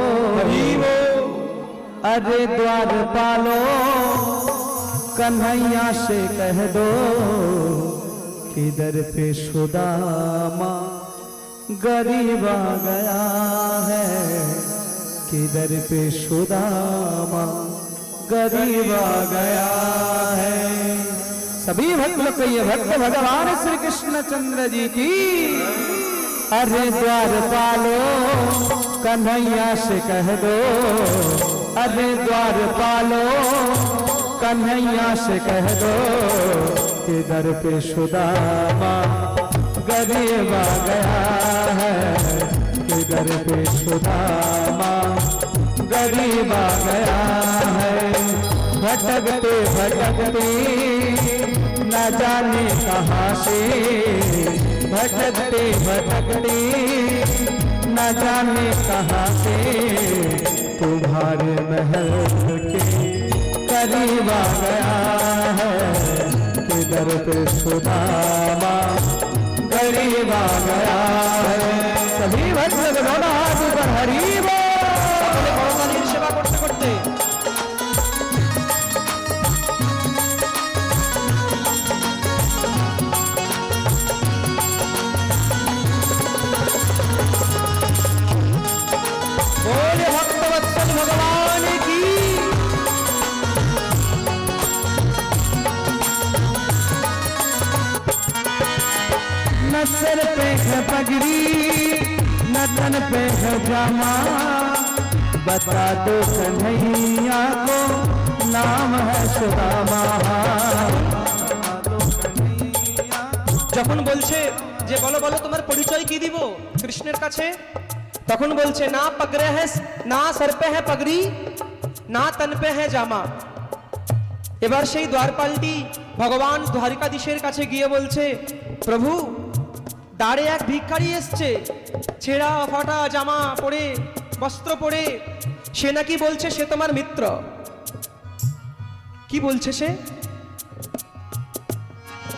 अरे द्वारपालो कन्हैया से कह दो, किधर पे सुदामा गरीब आ गया है, किधर पे सुदामा गरीब आ गया है। सभी भक्त लोग कहिए, भक्त भगवान श्री कृष्ण चंद्र जी की। अरे द्वारपालो कन्हैया से कह दो, अरे द्वारपालो कन्हैया से कह दो, किधर पे सुदामा गरीब आ गया है, किधर पे सुदामा गरीब आ गया है। भटकते भटकते न जाने कहाँ से, भटकते भटकते न जाने कहाँ से, तुम्हारे महल के करीब आ गया है। किधर पे सुदामा गरीब आ गया है। सभी भक्त दोनों हाथ ऊपर हरि बोल। সকলে করতালির সেবা করতে করতে बोले भक्तवत्सल भगवान की। न सिर पे है पगड़ी न तन पे है जामा, बता दो कन्हैया को नाम है सुदामा। যখন বলছে যে বলো বলো তোমার পরিচয় কি দিব কৃষ্ণের কাছে, তখন বলছে না পগড়ে হ্যাঁ, না সর পে হ্যাঁ পগড়ি, না তন পে হ্যাঁ জামা। এবার সেই দ্বারপালটি ভগবান দ্বারিকাধীশের কাছে গিয়ে বলছে, প্রভু দাঁড়ে এক ভিখারি এসছে, ছেঁড়া ফাটা জামা পরে বস্ত্র পরে, সে নাকি বলছে সে তোমার মিত্র। কি বলছে সে?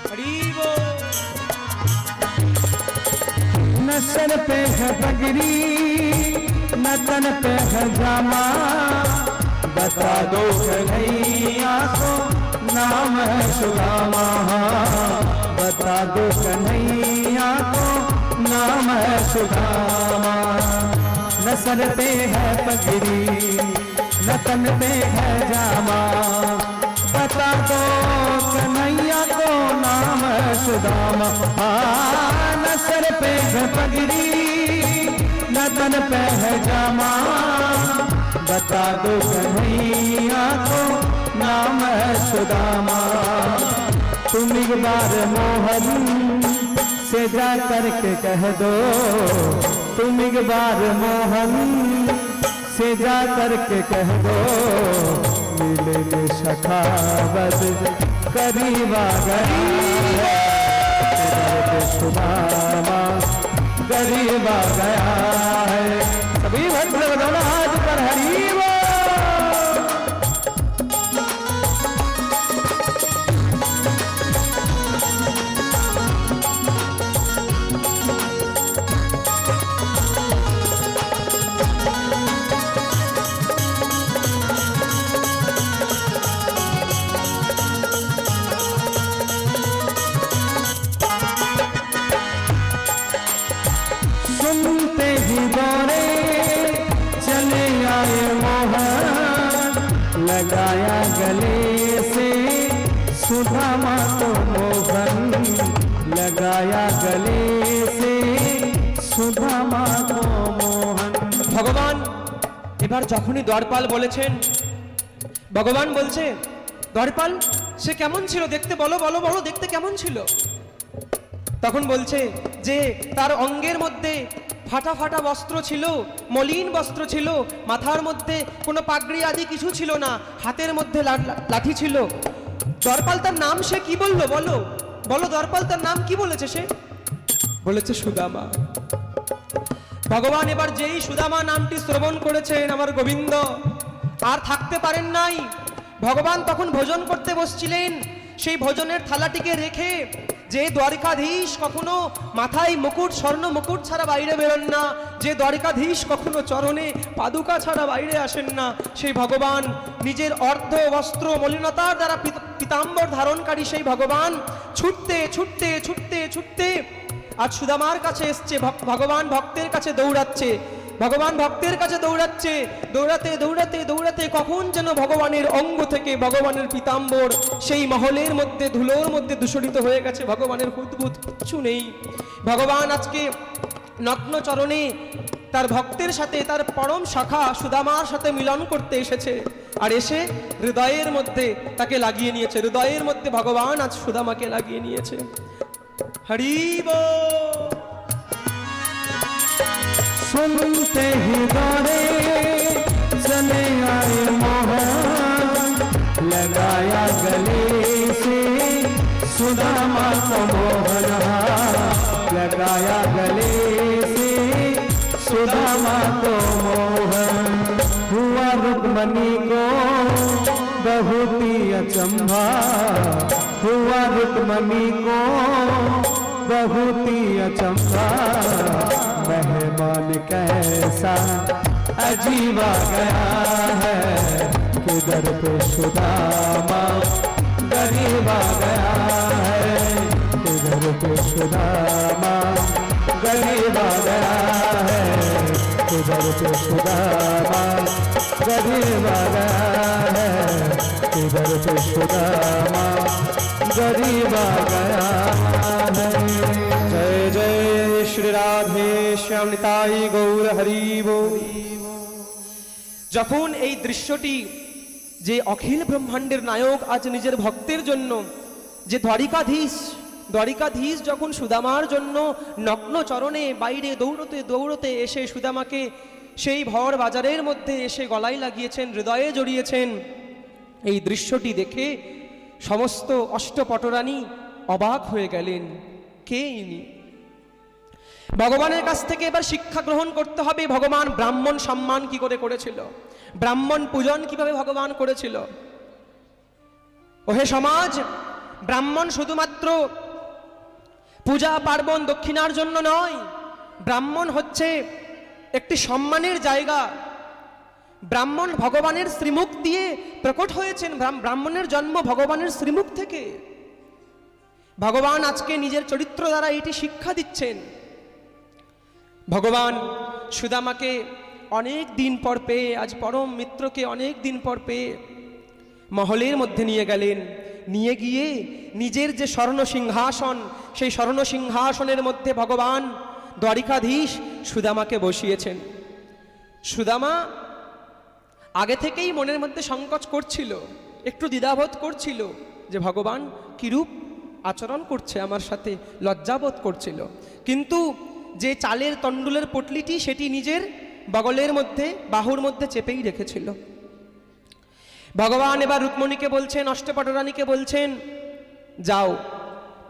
হরি বল। न सर पे है पगड़ी न तन पे है जामा, बता दो कन्हैया को नाम है सुदामा। बता दो कन्हैया को नाम है सुदामा। न सर पे है पगड़ी न तन पे है जामा, बता दो कन्हैया को नाम है सुदामा। न सर पे है पगड़ी न तन पे है जामा, बता दो कन्हैया को नाम है सुदामा। तुम एक बार मोहन से जा करके कह दो, तुम एक बार मोहन से जा करके कह दो, मिलेंगे सखावत करीब आ गया है। सुदामा गरीब आ गया है। सभी भक्त दोनों हाथ पर हरि बोल। सुनते ही दौड़े चले आए मोहन, लगाया गले से सुदामा को मोहन, लगाया गले से सुदामा को मोहन। ভগবান এবার যখনই দ্বারপাল বলেছেন, ভগবান বলছে দ্বারপাল সে কেমন ছিল দেখতে, বলো বলো বলো দেখতে কেমন ছিল। তখন বলছে যে তার অঙ্গের মধ্যে ফাটা ফাটা বস্ত্র ছিল, মলিন বস্ত্র ছিল, মাথার মধ্যে কোনো পাগড়ি আদি কিছু ছিল না, হাতের মধ্যে লাঠি ছিল। দ্বারপাল তার নাম সে কি বললো বলো বলো, দ্বারপাল তার নাম কি বলেছে সে? বলেছে সুদামা। ভগবান এবার যেই সুদামা নামটি শ্রবণ করেছেন আমার গোবিন্দ আর থাকতে পারেন নাই। ভগবান তখন ভোজন করতে বসছিলেন, সেই ভোজনের থালাটিকে রেখে, যে দ্বারিকাধীশ কখনো মাথায় মুকুট স্বর্ণ মুকুট ছাড়া বাইরে বেরোন না, যে দ্বারিকাধীশ কখনো চরণে পাদুকা ছাড়া বাইরে আসেন না, সেই ভগবান নিজের অর্ধ বস্ত্র মলিনতার দ্বারা পীতাম্বর ধারণকারী সেই ভগবান ছুটতে ছুটতে ছুটতে ছুটতে আজ সুদামার কাছে এসছে। ভগবান ভক্তের কাছে দৌড়াচ্ছে, ভগবান ভক্তের কাছে দৌড়াচ্ছে, দৌড়াতে দৌড়াতে দৌড়াতে কখন যেন ভগবানের অঙ্গ থেকে ভগবানের পীতাম্বর সেই মহলের মধ্যে ধুলোর মধ্যে দূষিত হয়ে গেছে। ভগবানের হুদবুদ কিছু নেই। ভগবান আজকে নগ্ন চরণে তার ভক্তের সাথে তার পরম শাখা সুদামার সাথে মিলন করতে এসেছে, আর এসে হৃদয়ের মধ্যে তাকে লাগিয়ে নিয়েছে। হৃদয়ের মধ্যে ভগবান আজ সুদামাকে লাগিয়ে নিয়েছে। হরি বল। सुनते ही दौड़े चले को मोहन हार लगाया गले से सुदामा को मोहन हुआ रुक्मणी को बहुत ही अचंभा हुआ रुक्मणी को बहुत ही अचंभा मेहमान कैसा अजीबा गया है किधर पे सुदामा गरीबा गया है किधर पे सुदामा गरीबा गया है किधर पे सुदामा गरीबा गया है किधर पे सुदामा गरीबा गया है। जय जय श्री राधे श्याम निताई गौर हरि बोल। যখন এই দৃশ্যটি যে অখিল ব্রহ্মাণ্ডের নায়ক আজ নিজের ভক্তের জন্য যে দ্বারিকাধীশ যখন সুদামার জন্য নগ্ন চরণে বাইরে দৌড়তে দৌড়তে এসে সুদামাকে সেই ভর বাজারের মধ্যে এসে গলায় লাগিয়েছেন, হৃদয়ে জড়িয়েছেন, এই দৃশ্যটি দেখে সমস্ত অষ্টপটরানী অবাক হয়ে গেলেন। কে ইনি? ভগবানের কাছ থেকে এবার শিক্ষা গ্রহণ করতে হবে। ভগবান ব্রাহ্মণ সম্মান কি করে করেছিল, ব্রাহ্মণ পূজন কিভাবে ভগবান করেছিল। ওহে সমাজ, ব্রাহ্মণ শুধুমাত্র পূজা পার্বণ দক্ষিণার জন্য নয়, ব্রাহ্মণ হচ্ছে একটি সম্মানের জায়গা। ব্রাহ্মণ ভগবানের শ্রীমুখ দিয়ে প্রকট হয়েছেন, ব্রাহ্মণের জন্ম ভগবানের শ্রীমুখ থেকে। ভগবান আজকে নিজের চরিত্র দ্বারা এটি শিক্ষা দিচ্ছেন। ভগবান সুদামাকে অনেক দিন পর পেয়ে, আজ পরম মিত্রকে অনেক দিন পর পেয়ে মহলের মধ্যে নিয়ে গেলেন। নিয়ে গিয়ে নিজের যে স্বর্ণ সিংহাসন, সেই স্বর্ণ সিংহাসনের মধ্যে ভগবান দ্বারিকাধীশ সুদামাকে বসিয়েছেন। সুদামা আগে থেকেই মনের মধ্যে সংকোচ করছিল, একটু দ্বিধাবোধ করছিল যে ভগবান কিরূপ আচরণ করছে আমার সাথে, লজ্জাবোধ করছিল। কিন্তু যে চালের তণ্ডুলের পটলিটি সেটি নিজের বগলের মধ্যে, বাহুর মধ্যে চেপেই রেখেছিল। ভগবান এবার রুক্মণীকে বলছেন, অষ্টপটরানীকে বলছেন, যাও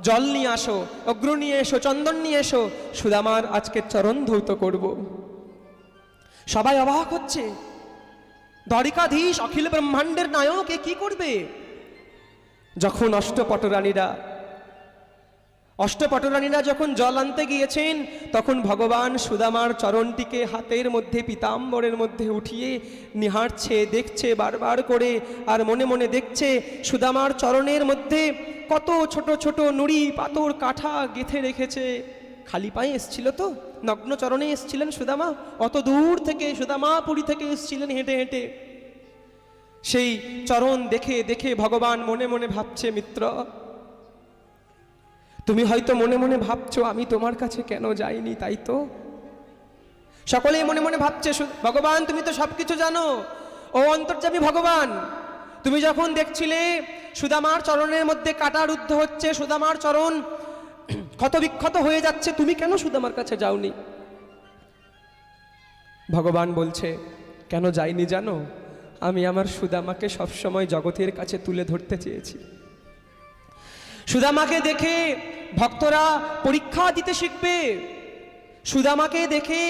জল নিয়ে আসো, অগ্র নিয়ে এসো, চন্দন নিয়ে এসো, সুদামার আজকে চরণ ধৌত করব। সবাই অবাক হচ্ছে, দ্বারিকাধীশ অখিল ব্রহ্মাণ্ডের নায়ক এ কি করবে? যখন অষ্টপটরানীরা যখন জল আনতে গিয়েছেন, তখন ভগবান সুদামার চরণটিকে হাতের মধ্যে পীতাম্বরের মধ্যে উঠিয়ে নিহারছে, দেখছে বারবার করে, আর মনে মনে দেখছে সুদামার চরণের মধ্যে কত ছোট ছোট নুড়ি পাথর কাঠা গেঁথে রেখেছে। খালি পায়ে এসছিল তো, নগ্ন চরণে এসছিলেন সুদামা, অত দূর থেকে সুদামা পুরী থেকে এসছিলেন হেঁটে হেঁটে। সেই চরণ দেখে দেখে ভগবান মনে মনে ভাবছে, মিত্র তুমি হয়তো মনে মনে ভাবছো আমি তোমার কাছে কেন যাইনি, তাই তো? সকলেই মনে মনে ভাবছে, ভগবান তুমি তো সবকিছু জানো, ও অন্তর্যামী ভগবান, তুমি যখন দেখছিলে সুদামার চরণের মধ্যে কাটা রুদ্ধ হচ্ছে, সুদামার চরণ ক্ষত বিক্ষত হয়ে যাচ্ছে, তুমি কেন সুদামার কাছে যাওনি? ভগবান বলছে, কেন যাইনি জানো? আমি আমার সুদামাকে সবসময় জগতের কাছে তুলে ধরতে চেয়েছি। সুদামাকে দেখে ভক্তরা পরীক্ষা দিতে শিখবে, সুদামাকে দেখে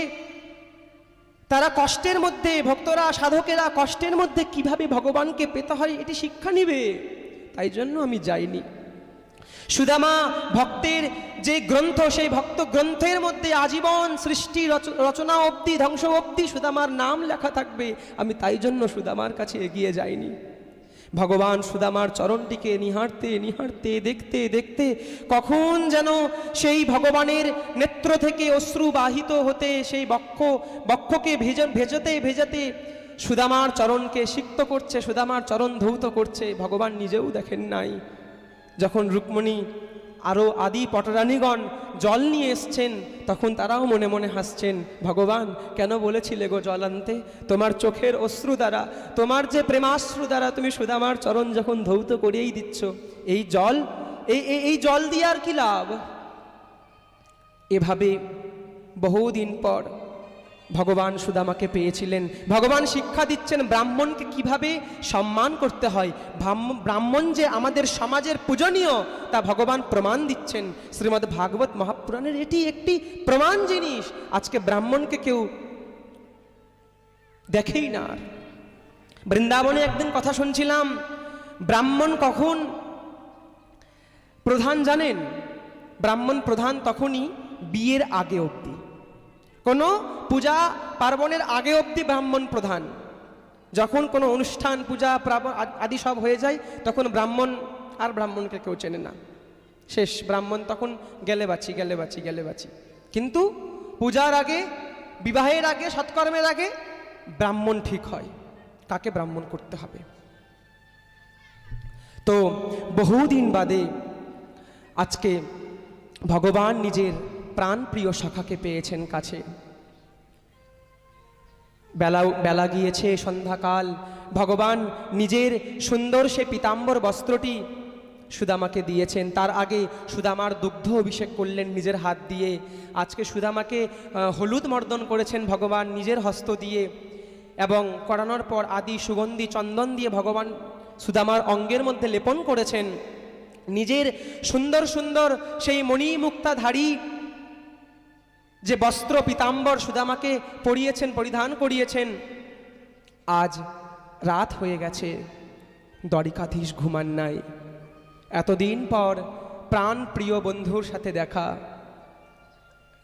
তারা কষ্টের মধ্যে, ভক্তরা সাধকেরা কষ্টের মধ্যে কিভাবে ভগবানকে পেতে হয় এটি শিক্ষা নিবে। তাই জন্য আমি যাইনি। সুদামা ভক্তের যে গ্রন্থ, সেই ভক্ত গ্রন্থের মধ্যে আজীবন সৃষ্টি রচনা অবধি ধ্বংস অবধি সুদামার নাম লেখা থাকবে, আমি তাই জন্য সুদামার কাছে এগিয়ে যাইনি। ভগবান সুদামার চরণটিকে নিহারতে নিহারতে দেখতে দেখতে কখন যেন সেই ভগবানের নেত্র থেকে অশ্রু বাহিত হতে সেই বক্ষকে ভেজাতে ভেজাতে সুদামার চরণকে সিক্ত করছে, সুদামার চরণ ধৌত করছে। ভগবান নিজেও দেখেন নাই। যখন রুক্মণী আরও আদি পটরানীগণ জল নিয়ে এসছেন, তখন তারাও মনে মনে হাসছেন, ভগবান কেন বলেছিলে গো জল আনতে? তোমার চোখের অশ্রু দ্বারা, তোমার যে প্রেমাশ্রু দ্বারা তুমি সুদামার চরণ যখন ধৌত করিয়েই দিচ্ছ, এই জল দিয়ে আর কি লাভ? এভাবে বহুদিন পর ভগবান সুদামাকে পেয়েছিলেন। ভগবান শিক্ষা দিচ্ছেন ব্রাহ্মণকে কিভাবে সম্মান করতে হয়। ব্রাহ্মণ যে আমাদের সমাজের পূজনীয় তা ভগবান প্রমাণ দিচ্ছেন। শ্রীমদ্ ভাগবত মহাপুরাণের এটি একটি প্রমাণ জিনিস। আজকে ব্রাহ্মণকে কেউ দেখেই না। বৃন্দাবনে একদিন কথা শুনছিলাম, ব্রাহ্মণ কখন প্রধান জানেন? ব্রাহ্মণ প্রধান তখনই বিয়ের আগে অবধি, কোনো পূজা পার্বণের আগে অবধি ব্রাহ্মণ প্রধান। যখন কোনো অনুষ্ঠান পূজা আদি সব হয়ে যায় তখন ব্রাহ্মণ আর ব্রাহ্মণকে কেউ চেনে না, শেষ। ব্রাহ্মণ তখন গেলে বাঁচি। কিন্তু পূজার আগে, বিবাহের আগে, সৎকর্মের আগে ব্রাহ্মণ ঠিক হয় কাকে ব্রাহ্মণ করতে হবে। তো বহুদিন বাদে আজকে ভগবান নিজের প্রাণপ্রিয় সখাকে পেয়েছেন কাছে। বেলা গিয়েছে, সন্ধ্যাকাল। ভগবান নিজের সুন্দর সে পীতাম্বর বস্ত্রটি সুদামাকে দিয়েছেন। তার আগে সুদামার দুগ্ধ অভিষেক করলেন নিজের হাত দিয়ে। আজকে সুদামাকে হলুদ মর্দন করেছেন ভগবান নিজের হস্ত দিয়ে, এবং করানোর পর আদি সুগন্ধি চন্দন দিয়ে ভগবান সুদামার অঙ্গের মধ্যে লেপন করেছেন। নিজের সুন্দর সুন্দর সেই মণিমুক্তাধারী যে বস্ত্র পীতাম্বর সুদামাকে পরিয়েছেন, পরিধান করিয়েছেন। আজ রাত হয়ে গেছে, দ্বারিকাধীশ ঘুমান নাই। এতদিন পর প্রাণ প্রিয় বন্ধুর সাথে দেখা।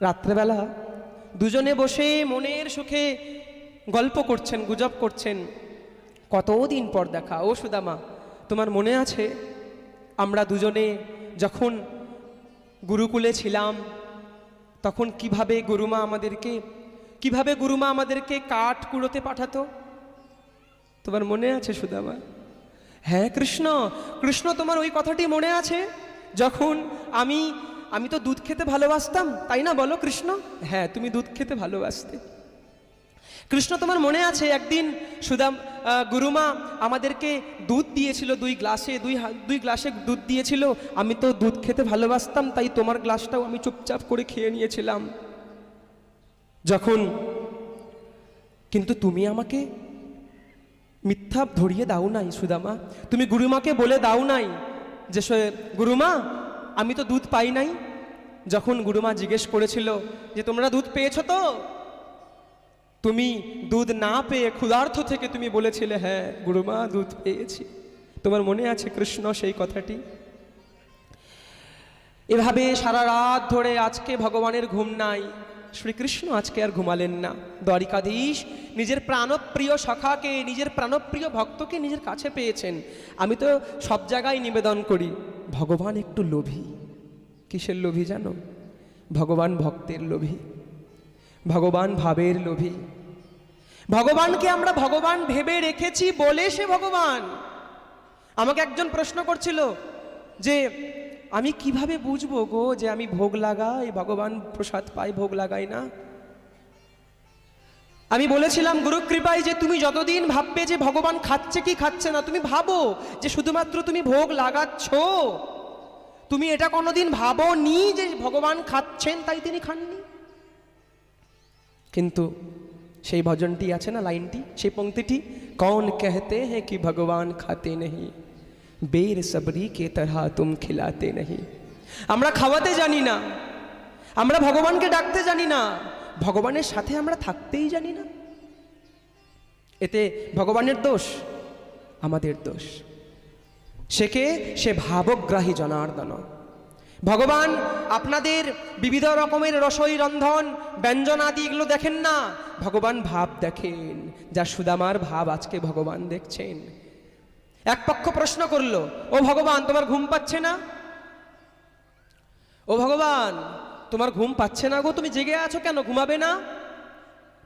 রাত্রেবেলা দুজনে বসে মনের সুখে গল্প করছেন, গুজব করছেন। কতদিন পর দেখা। ও সুদামা, তোমার মনে আছে আমরা দুজনে যখন গুরুকুলে ছিলাম তখন কিভাবে গুরুমা আমাদেরকে কাঠ কুড়োতে পাঠাতো? তোমার মনে আছে সুদামা? হ্যাঁ কৃষ্ণ, তোমার ওই কথাটি মনে আছে? যখন আমি তো দুধ খেতে ভালোবাসতাম, তাই না বলো কৃষ্ণ? হ্যাঁ, তুমি দুধ খেতে ভালোবাসতে। কৃষ্ণ, তোমার মনে আছে একদিন গুরুমা আমাদেরকে দুধ দিয়েছিল, দুই গ্লাসে দুধ দিয়েছিল। আমি তো দুধ খেতে ভালোবাসতাম, তাই তোমার গ্লাসটাও আমি চুপচাপ করে খেয়ে নিয়েছিলাম। কিন্তু তুমি আমাকে মিথ্যা ধরিয়ে দাও নাই সুদামা। তুমি গুরুমাকে বলে দাও নাই যে গুরুমা আমি তো দুধ পাই নাই। যখন গুরুমা জিজ্ঞেস করেছিল যে তোমরা দুধ পেয়েছো তো, তুমি দুধ না পেয়ে ক্ষুধার্ত থেকে তুমি বলেছিলে হ্যাঁ গুরুমা দুধ পেয়েছি। তোমার মনে আছে কৃষ্ণ সেই কথাটি? এভাবে সারা রাত ধরে আজকে ভগবানের ঘুম নাই। শ্রীকৃষ্ণ আজকে আর ঘুমালেন না। দ্বারিকাধীশ নিজের প্রাণপ্রিয় সখাকে, নিজের প্রাণপ্রিয় ভক্তকে নিজের কাছে পেয়েছেন। আমি তো সব জায়গায় নিবেদন করি, ভগবান একটু লোভী। কিসের লোভী জানো? ভগবান ভক্তের লোভী, ভগবান ভাবের লোভী। ভগবানকে আমরা ভগবান ভেবে রেখেছি বলে সে ভগবান। আমাকে একজন প্রশ্ন করছিল যে আমি কিভাবে বুঝবো গো যে আমি ভোগ লাগাই, ভগবান প্রসাদ পাই, ভোগ লাগাই না? আমি বলেছিলাম গুরু কৃপায় যে তুমি যতদিন ভাববে যে ভগবান খাচ্ছে কি খাচ্ছে না, তুমি ভাবো যে শুধুমাত্র তুমি ভোগ লাগাচ্ছ। তুমি এটা কোনোদিন ভাবোনি যে ভগবান খাচ্ছেন তাই তিনি খাননি। কিন্তু সেই ভজনটি আছে না, লাইনটি, সেই পংক্তিটি, কৌন कहते हैं कि भगवान खाते नहीं, बेर सबरी के तरह तुम खिलाते नहीं। আমরা খাওয়াতে জানি না, আমরা ভগবানকে ডাকতে জানি না, ভগবানের সাথে আমরা থাকতেই জানি না। এতে ভগবানের দোষ? আমাদের দোষ। সে ভাবগ্রাহী জনার্দন। ভগবান আপনাদের বিবিধ রকমের রসই রন্ধন ব্যঞ্জন আদি এগুলো দেখেন না, ভগবান ভাব দেখেন। যা সুদামার ভাব আজকে ভগবান দেখছেন। এক পক্ষ প্রশ্ন করলো, ও ভগবান তোমার ঘুম পাচ্ছে না? ও ভগবান তোমার ঘুম পাচ্ছে না গো, তুমি জেগে আছো কেন, ঘুমাবে না?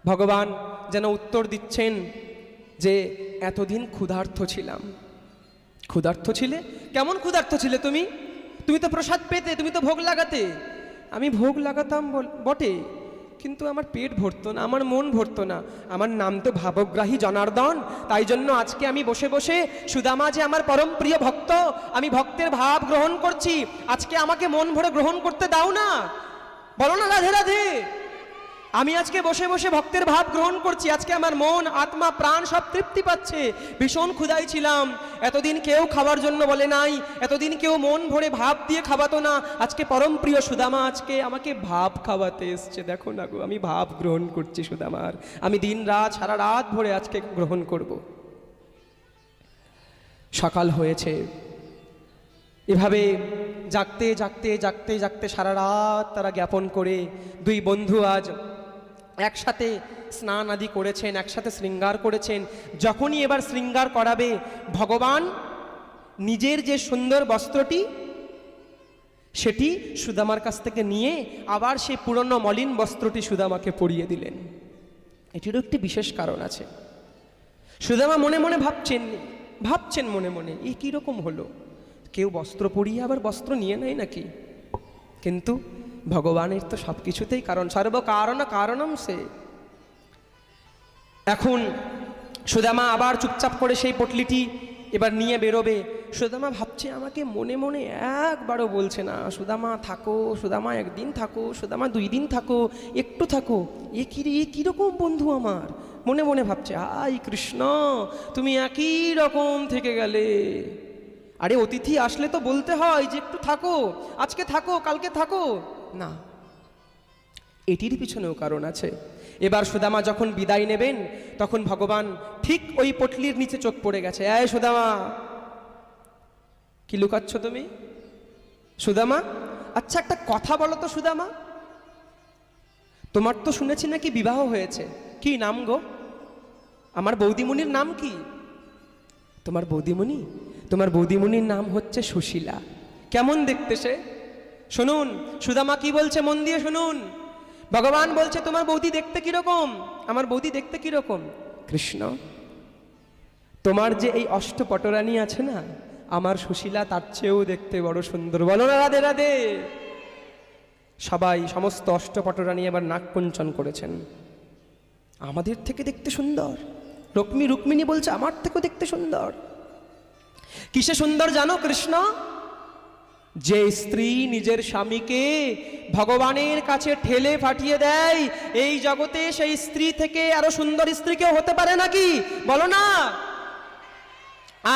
ভগবান যেন উত্তর দিচ্ছেন যে এতদিন ক্ষুধার্ত ছিলাম। ক্ষুধার্ত ছিলে? কেমন ক্ষুধার্ত ছিলে তুমি? তুমি তো প্রসাদ পেতে, তুমি তো ভোগ লাগাতে। আমি ভোগ লাগাতাম বটে, কিন্তু আমার পেট ভরতো না, আমার মন ভরতো না। আমার নাম তো ভাবগ্রাহী জনার্দন। তাই জন্য আজকে আমি বসে বসে সুদামা যে আমার পরম প্রিয় ভক্ত, আমি ভক্তের ভাব গ্রহণ করছি। আজকে আমাকে মন ভরে গ্রহণ করতে দাও না, বলো না রাধে রাধে। আমি আজকে বসে বসে ভক্তের ভাব গ্রহণ করছি, আজকে আমার মন আত্মা প্রাণ সব তৃপ্তি পাচ্ছে। ভীষণ ক্ষুধায় ছিলাম, এতদিন কেউ খাবার জন্য বলে নাই, এতদিন কেউ মন ভরে ভাব দিয়ে খাওয়াতো না। আজকে পরম প্রিয় সুদামা আজকে আমাকে ভাব খাওয়াতে এসছে। দেখো না গো, আমি ভাব গ্রহণ করছি সুদামার। আমি দিন রাত সারা রাত ভরে আজকে গ্রহণ করব। সকাল হয়েছে, এভাবে জাগতে জাগতে জাগতে জাগতে সারা রাত তারা জ্ঞাপন করে দুই বন্ধু আজ একসাথে স্নান আদি করেছেন, একসাথে শৃঙ্গার করেছেন। যখনই এবার শৃঙ্গার করাবে, ভগবান নিজের যে সুন্দর বস্ত্রটি সেটি সুদামার কাছ থেকে নিয়ে আবার সেই পুরনো মলিন বস্ত্রটি সুদামাকে পরিয়ে দিলেন। এটিরও একটি বিশেষ কারণ আছে। সুদামা মনে মনে ভাবছেন মনে মনে, এ কীরকম হলো, কেউ বস্ত্র পরিয়ে আবার বস্ত্র নিয়ে নেয় নাকি? কিন্তু ভগবানের তো সব কিছুতেই কারণ, সর্বকারণ কারণম সে। এখন সুদামা আবার চুপচাপ করে সেই পটলিটি এবার নিয়ে বেরোবে। সুদামা ভাবছে, আমাকে মনে মনে একবারও বলছে না, সুদামা থাকো, সুদামা একদিন থাকো, সুদামা 2 দিন থাকো, একটু থাকো। এ কীরকম বন্ধু আমার, মনে মনে ভাবছে, আই কৃষ্ণ তুমি একই রকম থেকে গেলে। আরে অতিথি আসলে তো বলতে হয় যে একটু থাকো, আজকে থাকো, কালকে থাকো না। এটির পিছনেও কারণ আছে। এবার সুদামা যখন বিদায় নেবেন, তখন ভগবান ঠিক ওই পটলির নিচে চোখ পড়ে গেছে। এই সুদামা, কি লুকাচ্ছ তুমি? সুদামা, আচ্ছা একটা কথা বলো তো সুদামা, তোমার তো শুনেছি নাকি বিবাহ হয়েছে, কি নাম গো? আমার বৌদিমণির নাম কি? তোমার বৌদিমণি? তোমার বৌদিমণির নাম হচ্ছে সুশীলা। কেমন দেখতে সে? শুনুন সুদামা কি বলছে, মন দিয়ে শুনুন। ভগবান বলছে, তোমার বৌদি দেখতে কিরকম? আমার বৌদি দেখতে কিরকম? কৃষ্ণ, তোমার যে এই অষ্টপটরানী আছে না, আমার সুশীলা তার চেয়েও দেখতে বড় সুন্দর। বলো না রাধে রাধে। সবাই সমস্ত অষ্টপটরানী এবার নাক কুঞ্চন করেছেন। আমাদের থেকে দেখতে সুন্দর? রুক্মিণী বলছে, আমার থেকেও দেখতে সুন্দর। কিসে সুন্দর জানো কৃষ্ণ? যে স্ত্রী নিজের স্বামীকে ভগবানের কাছে ঠেলে ফাটিয়ে দেয়, এই জগতে সেই স্ত্রী থেকে আরো সুন্দর স্ত্রী কেউ হতে পারে নাকি? বলো না,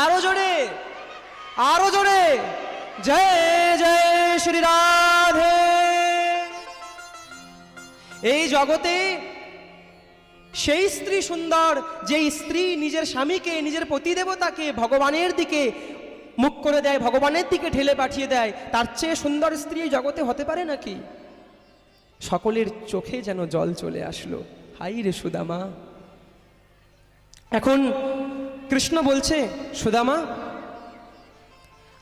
আরো জোরে, আরো জোরে। জয় জয় শ্রী রাধে। এই জগতে সেই স্ত্রী সুন্দর, যে স্ত্রী নিজের স্বামীকে, নিজের পতিদেবতাকে ভগবানের দিকে মুখ করে দেয়, ভগবানের দিকে ঠেলে পাঠিয়ে দেয়। তার চেয়ে সুন্দর স্ত্রী জগতে হতে পারে নাকি? সকলের চোখে যেন জল চলে আসলো। হাই রে সুদামা। এখন কৃষ্ণ বলছে, সুদামা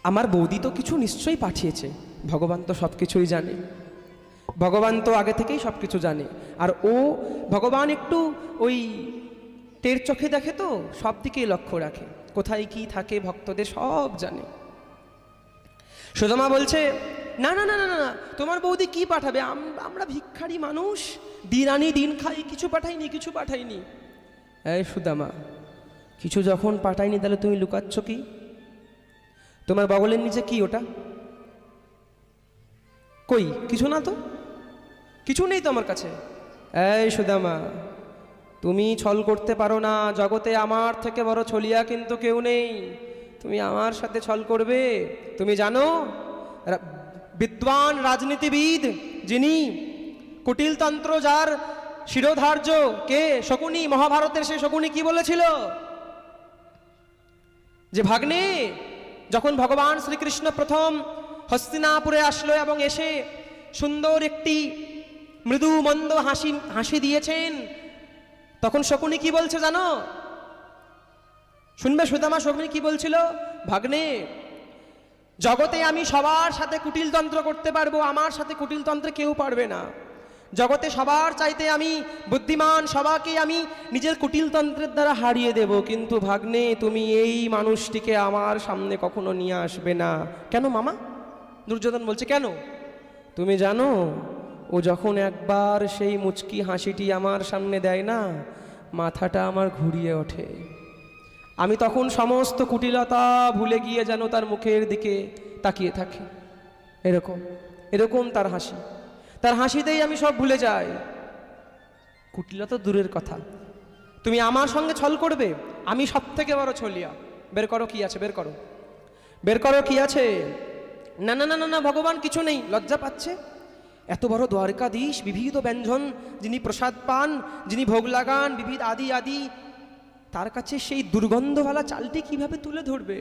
আমার বৌদি তো কিছু নিশ্চয়ই পাঠিয়েছে। ভগবান তো সব কিছুই জানে, ভগবান তো আগে থেকেই সব কিছু জানে। আর ও ভগবান একটু ওই টের চোখে দেখে, তো সব দিকেই লক্ষ্য রাখে, কোথায় কি থাকে ভক্তদের সব জানে। সুদামা বলছে, না না না না না, তোমার বৌদি কি পাঠাবে? আমরা ভিক্ষারি মানুষ, দিন আনি দিন খাই, কিছু পাঠাইনি, কিছু পাঠাইনি। এই সুদামা, কিছু যখন পাঠাইনি তাহলে তুমি লুকাচ্ছ কি? তোমার বগলের নিচে কি ওটা? কই, কিছু না তো, কিছু নেই তো আমার কাছে। এই সুদামা, তুমি ছল করতে পারো না, জগতে আমার থেকে বড় ছলিয়া কিন্তু কেউ নেই। তুমি আমার সাথে ছল করবে? তুমি জানো বিদ্বান রাজনীতিবিদ যিনি, কুটিলতন্ত্র যার শিরোধার্য কে? শকুনি। মহাভারতের সে শকুনি কি বলেছিল? যে ভাগ্নে, যখন ভগবান শ্রীকৃষ্ণ প্রথম হস্তিনাপুরে আসলো এবং এসে সুন্দর একটি মৃদু মন্দ হাসি দিয়েছেন, তখন শকুনি কি বলছে জানো? শুনবে সুদামা, শকুনি কি বলছিল? ভাগ্নে, জগতে আমি সবার সাথে কুটিলতন্ত্র করতে পারবো, আমার সাথে কুটিলতন্ত্রে কেউ পারবে না। জগতে সবার চাইতে আমি বুদ্ধিমান, সবাইকে আমি নিজের কুটিলতন্ত্রের দ্বারা হারিয়ে দেব। কিন্তু ভাগ্নে, তুমি এই মানুষটিকে আমার সামনে কখনো নিয়ে আসবে না। কেন মামা? দুর্যোধন বলছে, কেন? তুমি জানো, ও যখন একবার সেই মুচকি হাসিটি আমার সামনে দেয় না, মাথাটা আমার ঘুরিয়ে ওঠে। আমি তখন সমস্ত কুটিলতা ভুলে গিয়ে যেন তার মুখের দিকে তাকিয়ে থাকি। এরকম এরকম তার হাসি, তার হাসিতেই আমি সব ভুলে যাই। কুটিলতা তো দূরের কথা, তুমি আমার সঙ্গে ছল করবে? আমি সব থেকে বড় ছলিয়া। বের করো কি আছে, বের করো, বের করো কি আছে। না না না না না ভগবান কিছু নেই। লজ্জা পাচ্ছে। এত বড় দ্বারকাধীশ, বিবিধ ব্যঞ্জন যিনি প্রসাদ পান, যিনি ভোগ লাগান, বিবিধ আদি আদি, তার কাছে সেই দুর্গন্ধওয়ালা চালটি কিভাবে তুলে ধরবে?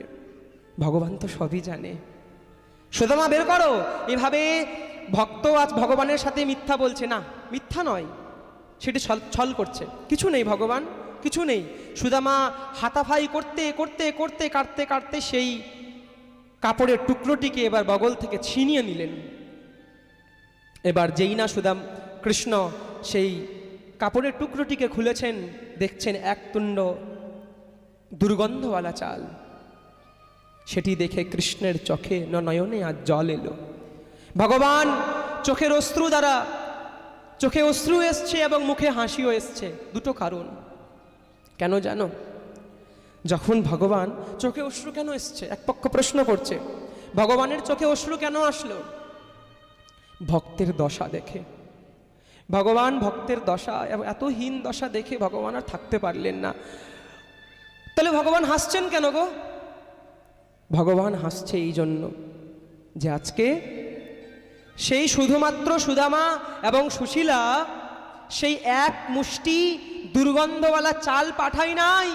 ভগবান তো সবই জানে। সুদামা বের করো। এভাবে ভক্ত আজ ভগবানের সাথে মিথ্যা বলছে। না, মিথ্যা নয়, সেটি ছল করছে। কিছু নেই ভগবান, কিছু নেই। সুদামা হাতাফাই করতে করতে করতে কাটতে কাটতে সেই কাপড়ের টুকরোটিকে এবার বগল থেকে ছিনিয়ে নিলেন। এবার যেই না কৃষ্ণ সেই কাপড়ের টুকরোটিকে খুলেছেন, দেখছেন এক তুণ্ড দুর্গন্ধওয়ালা চাল। সেটি দেখে কৃষ্ণের চোখে নয়নে আজ জল এলো। ভগবান চোখের অশ্রু দ্বারা, চোখে অশ্রু এসছে এবং মুখে হাসিও এসছে। দুটো কারণ। কেন জানো? যখন ভগবান চোখে অশ্রু কেন এসছে? এক পক্ষ প্রশ্ন করছে, ভগবানের চোখে অশ্রু কেন আসলো? ভক্তের দশা দেখে। ভগবান ভক্তের দশা, এত হীন দশা দেখে ভগবান আর থাকতে পারলেন না। তাহলে ভগবান হাসছেন কেন গো? ভগবান হাসছে এই জন্য যে আজকে সেই শুধুমাত্র সুদামা এবং সুশীলা সেই এক মুষ্টি দুর্গন্ধওয়ালা চাল পাঠায় নাই।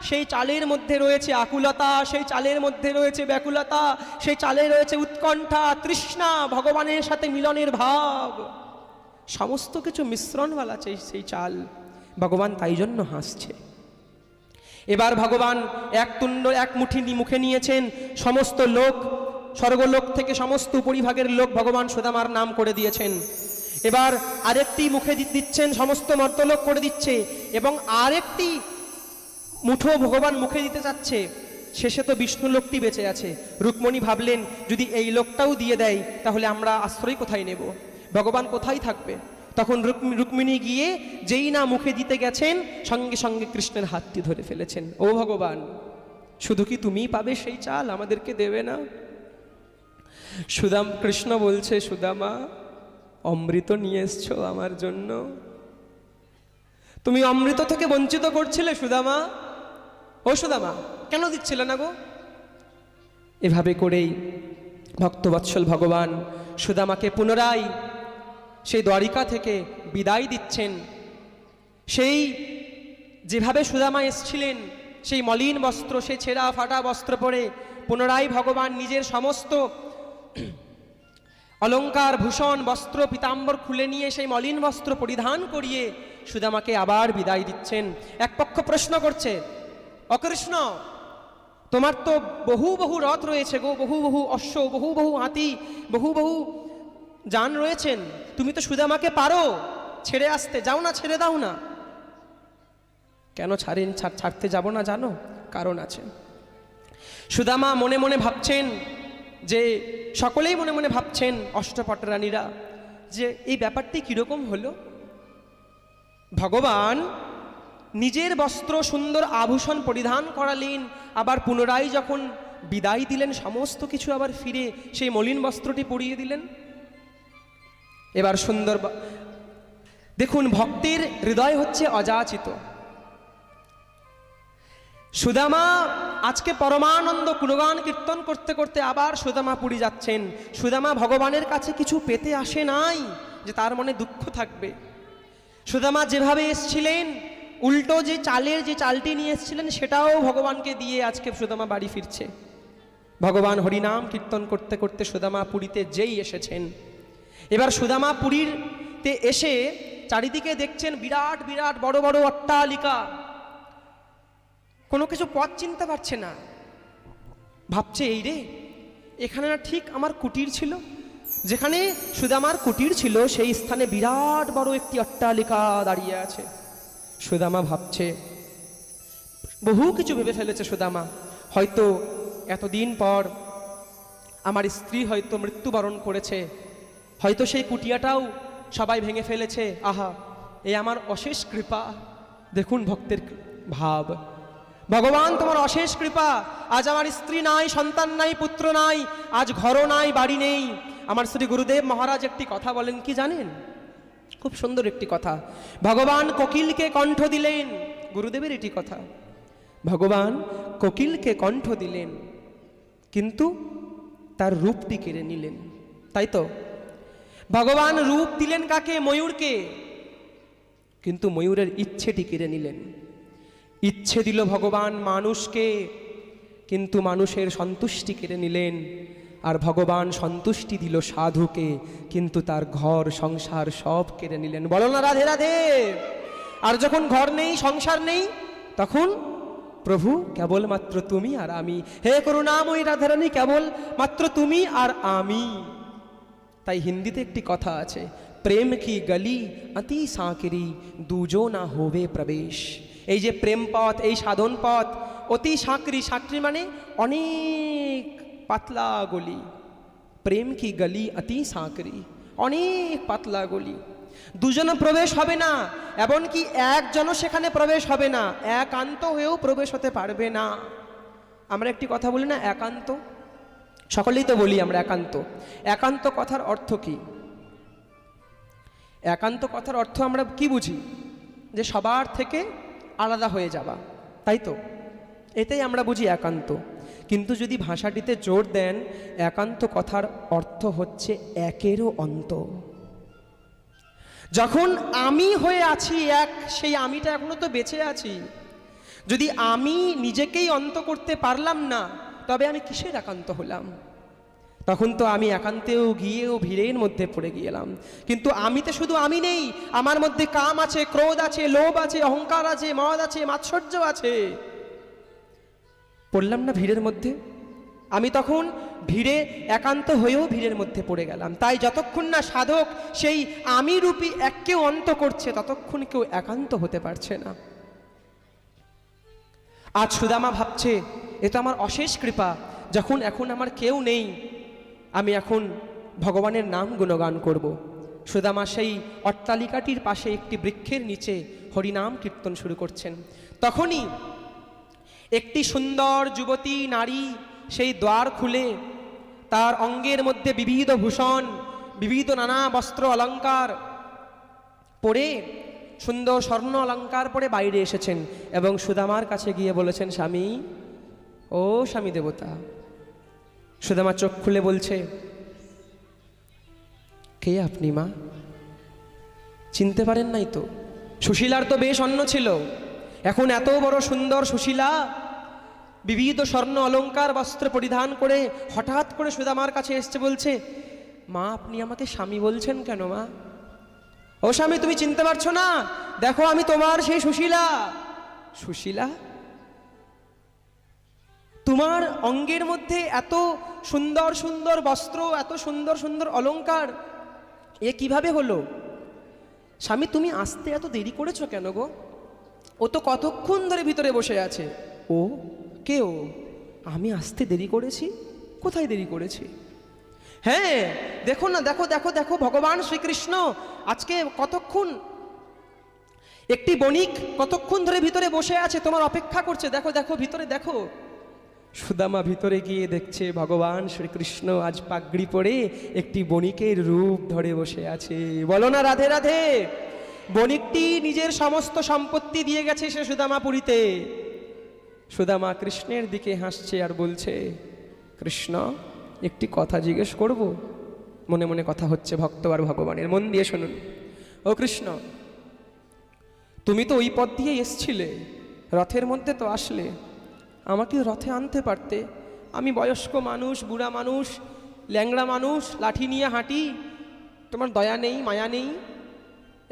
সেই চালের মধ্যে রয়েছে আকুলতা, সেই চালের মধ্যে রয়েছে ব্যাকুলতা, সেই চালে রয়েছে উৎকণ্ঠা, তৃষ্ণা, ভগবানের সাথে মিলনের ভাব, সমস্ত কিছু মিশ্রণওয়ালা সেই চাল। ভগবান তাই জন্য হাসছে। এবার ভগবান এক মুঠি মুখে নিয়েছেন। সমস্ত লোক, স্বর্গলোক থেকে সমস্ত উপরিভাগের লোক ভগবান সুদামার নাম করে দিয়েছেন। এবার আরেকটি মুখে দিচ্ছেন, সমস্ত মর্তলোক করে দিচ্ছে, এবং আরেকটি মুঠো ভগবান মুখে দিতে চাচ্ছে। শেষে তো বিষ্ণু লোকটি বেঁচে আছে। রুক্মণী ভাবলেন যদি এই লোকটাও দিয়ে দেয় তাহলে আমরা আশ্রয় কোথায় নেব, ভগবান কোথায় থাকবে? তখন রুক্মিণী গিয়ে যেই না মুখে দিতে গেছেন, সঙ্গে সঙ্গে কৃষ্ণের হাতটি ধরে ফেলেছেন। ও ভগবান, শুধু কি তুমিই পাবে সেই চাল, আমাদেরকে দেবে না? কৃষ্ণ বলছে, সুদামা অমৃত নিয়ে এসছো আমার জন্য, তুমি অমৃত থেকে বঞ্চিত করছিলে সুদামা। ও সুদামা, কেন দিচ্ছিলে না গো? এভাবে করেই ভক্তবৎসল ভগবান সুদামাকে পুনরায় সেই দ্বারিকা থেকে বিদায় দিচ্ছেন। সেই যেভাবে সুদামা এসছিলেন, সেই মলিন বস্ত্র, সেই ছেঁড়া ফাটা বস্ত্র পরে পুনরায় ভগবান নিজের সমস্ত অলঙ্কার ভূষণ বস্ত্র পীতাম্বর খুলে নিয়ে সেই মলিন বস্ত্র পরিধান করিয়ে সুদামাকে আবার বিদায় দিচ্ছেন। এক পক্ষ প্রশ্ন করছে, অকৃষ্ণ তোমার তো বহু বহু রথ রয়েছে গো, বহু বহু অশ্ব, বহু বহু হাতি, বহু বহু যান রয়েছেন, তুমি তো সুদামাকে পারো ছেড়ে আসতে, যাও না, ছেড়ে দাও না। কেন ছাড়তে যাব না জানো? কারণ আছে। সুদামা মনে মনে ভাবছেন যে, সকলেই মনে মনে ভাবছেন অষ্টপটরানীরা, যে এই ব্যাপারটি কীরকম হলো? ভগবান নিজের বস্ত্র সুন্দর আভূষণ পরিধান করালেন, আবার পুনরায় যখন বিদায় দিলেন সমস্ত কিছু আবার ফিরে সেই মলিন বস্ত্রটি পরিয়ে দিলেন। এবার সুন্দর দেখুন, ভক্তের হৃদয় হচ্ছে অযাচিত। সুদামা আজকে পরমানন্দ গুণগান কীর্তন করতে করতে আবার সুদামা পুরী যাচ্ছেন। সুদামা ভগবানের কাছে কিছু পেতে আসে নাই যে তার মনে দুঃখ থাকবে। সুদামা যেভাবে এসছিলেন, উল্টো যে চালটি নিয়ে এসছিলেন সেটাও ভগবানকে দিয়ে আজকে সুদামা বাড়ি ফিরছে। ভগবান হরিনাম কীর্তন করতে করতে সুদামা পুরীতে যেই এসেছেন, এবার সুদামা পুরীতে এসে চারিদিকে দেখছেন বিরাট বিরাট বড় বড় অট্টালিকা, কোনো কিছু পথ চিনতে পারছে না। ভাবছে, এই রে, এখানে না ঠিক আমার কুটির ছিল, যেখানে সুদামার কুটির ছিল সেই স্থানে বিরাট বড় একটি অট্টালিকা দাঁড়িয়ে আছে। সুদামা ভাবছে, বহু কিছু ভেবে ফেলেছে সুদামা। হয়তো এতদিন পর আমার স্ত্রী হয়তো মৃত্যুবরণ করেছে, হয়তো সেই কুটিয়াটাও সবাই ভেঙে ফেলেছে। আহা, এই আমার অশেষ কৃপা। দেখুন ভক্তের ভাব, ভগবান তোমার অশেষ কৃপা। আজ আমার স্ত্রী নাই, সন্তান নাই, পুত্র নাই, আজ ঘরও নাই, বাড়ি নেই। আমার শ্রী গুরুদেব মহারাজ একটি কথা বলেন, কি জানেন? খুব সুন্দর একটি কথা। ভগবান কোকিলকে কণ্ঠ দিলেন, গুরুদেবের এটি কথা। ভগবান কোকিলকে কণ্ঠ দিলেন, কিন্তু তার রূপটি কেড়ে নিলেন, তাই তো? ভগবান রূপ দিলেন কাকে? ময়ূরকে, কিন্তু ময়ূরের ইচ্ছেটি কেড়ে নিলেন। ইচ্ছে দিল ভগবান মানুষকে, কিন্তু মানুষের সন্তুষ্টি কেড়ে নিলেন। আর ভগবান সন্তুষ্টি দিল সাধুকে, কিন্তু তার ঘর সংসার সব কেড়ে নিলেন। বলো না রাধে রাধে। আর যখন ঘর নেই, সংসার নেই, তখন প্রভু কেবলমাত্র তুমি আর আমি। হে করুণাময়ী রাধারানী, কেবল মাত্র তুমি আর আমি। তাই হিন্দিতে একটি কথা আছে, প্রেম কি গলি অতি সাঁকরি, দুজো না হোবে প্রবেশ। এই যে প্রেম পথ, এই সাধন পথ অতি সাঁকরি, সাঁকরি মানে অনেক পাতলা গলি। প্রেম কি গলি অতি সাঁকরি, অনেক পাতলা গলি। দুজনে প্রবেশ হবে না, এমনকি একজনও সেখানে প্রবেশ হবে না, একান্ত হয়েও প্রবেশ হতে পারবে না। আমরা একটি কথা বলি না, একান্ত? সকলেই তো বলি আমরা একান্ত। একান্ত কথার অর্থ কি? একান্ত কথার অর্থ আমরা কি বুঝি? যে সবার থেকে আলাদা হয়ে যাওয়া, তাই তো? এটাই আমরা বুঝি একান্ত। কিন্তু যদি ভাষাটিতে জোর দেন, একান্ত কথার অর্থ হচ্ছে একেরও অন্ত। যখন আমি হয়ে আছি এক, সেই আমিটা এখনো তো বেঁচে আছি। যদি আমি নিজেকেই অন্ত করতে পারলাম না, তবে আমি কিসের একান্ত হলাম? তখন তো আমি একান্তেও গিয়েও ভিড়ের মধ্যে পড়ে গেলাম। কিন্তু আমিতে শুধু আমি নেই, আমার মধ্যে কাম আছে, ক্রোধ আছে, লোভ আছে, অহংকার আছে, মদ আছে, মাৎসর্য আছে। পড়লাম না ভিড়ের মধ্যে? আমি তখন ভিড়ে একান্ত হয়েও ভিড়ের মধ্যে পড়ে গেলাম। তাই যতক্ষণ না সাধক সেই আমি রূপী এককেও অন্ত করছে, ততক্ষণ কেউ একান্ত হতে পারছে না। আজ সুদামা ভাবছে, এ তো আমার অশেষ কৃপা, যখন এখন আমার কেউ নেই, আমি এখন ভগবানের নাম গুণগান করব। সুদামা সেই অট্টালিকাটির পাশে একটি বৃক্ষের নিচে হরিনাম কীর্তন শুরু করছেন। তখনই একটি সুন্দর যুবতী নারী সেই দ্বার খুলে তার অঙ্গের মধ্যে বিবিধ ভূষণ, বিবিধ নানা বস্ত্র অলঙ্কার পরে, সুন্দর স্বর্ণ অলঙ্কার পরে বাইরে এসেছেন এবং সুদামার কাছে গিয়ে বলেছেন, স্বামী, ও স্বামী দেবতা। সুদামা চোখ খুলে বলছে, কে আপনি মা? চিনতে পারেন নাই তো? সুশীলার তো বেশ অন্য ছিল, এখন এত বড় সুন্দর সুশীলা বিবিধ স্বর্ণ অলঙ্কার বস্ত্র পরিধান করে হঠাৎ করে সুদামার কাছে এসছে, বলছে, মা আপনি আমাকে স্বামী বলছেন কেন মা? ও স্বামী, তুমি চিনতে পারছো না? দেখো আমি তোমার সেই সুশীলা। সুশীলা? তোমার অঙ্গের মধ্যে এত সুন্দর সুন্দর বস্ত্র, এত সুন্দর সুন্দর অলঙ্কার, এ কিভাবে হলো? স্বামী, তুমি আসতে এত দেরি করেছো কেন গো? ও তো কতক্ষণ ধরে ভিতরে বসে আছে। ও কে ও? আমি আসতে দেরি করেছি? কোথায় দেরি করেছি? হ্যাঁ দেখো না, দেখো দেখো দেখো, ভগবান শ্রীকৃষ্ণ আজকে কতক্ষণ, একটি বণিক কতক্ষণ ধরে ভিতরে বসে আছে, তোমার অপেক্ষা করছে, দেখো দেখো ভিতরে দেখো। সুদামা ভিতরে গিয়ে দেখছে ভগবান শ্রীকৃষ্ণ আজ পাগড়ি পরে একটি বণিকের রূপ ধরে বসে আছে। বলো না রাধে রাধে। বণিকটি নিজের সমস্ত সম্পত্তি দিয়ে গেছে সে সুদামাপুরীতে। সুদামা কৃষ্ণের দিকে হাসছে আর বলছে, কৃষ্ণ একটি কথা জিজ্ঞেস করব? মনে মনে কথা হচ্ছে ভক্ত আর ভগবানের, মন দিয়ে শুনুন। ও কৃষ্ণ, তুমি তো ওই পথ দিয়ে এসছিলে, রথের মধ্যে তো আসলে, আমাকে রথে আনতে পারতে। আমি বয়স্ক মানুষ, বুড়া মানুষ, ল্যাংড়া মানুষ, লাঠি নিয়ে হাঁটি, তোমার দয়া নেই, মায়া নেই।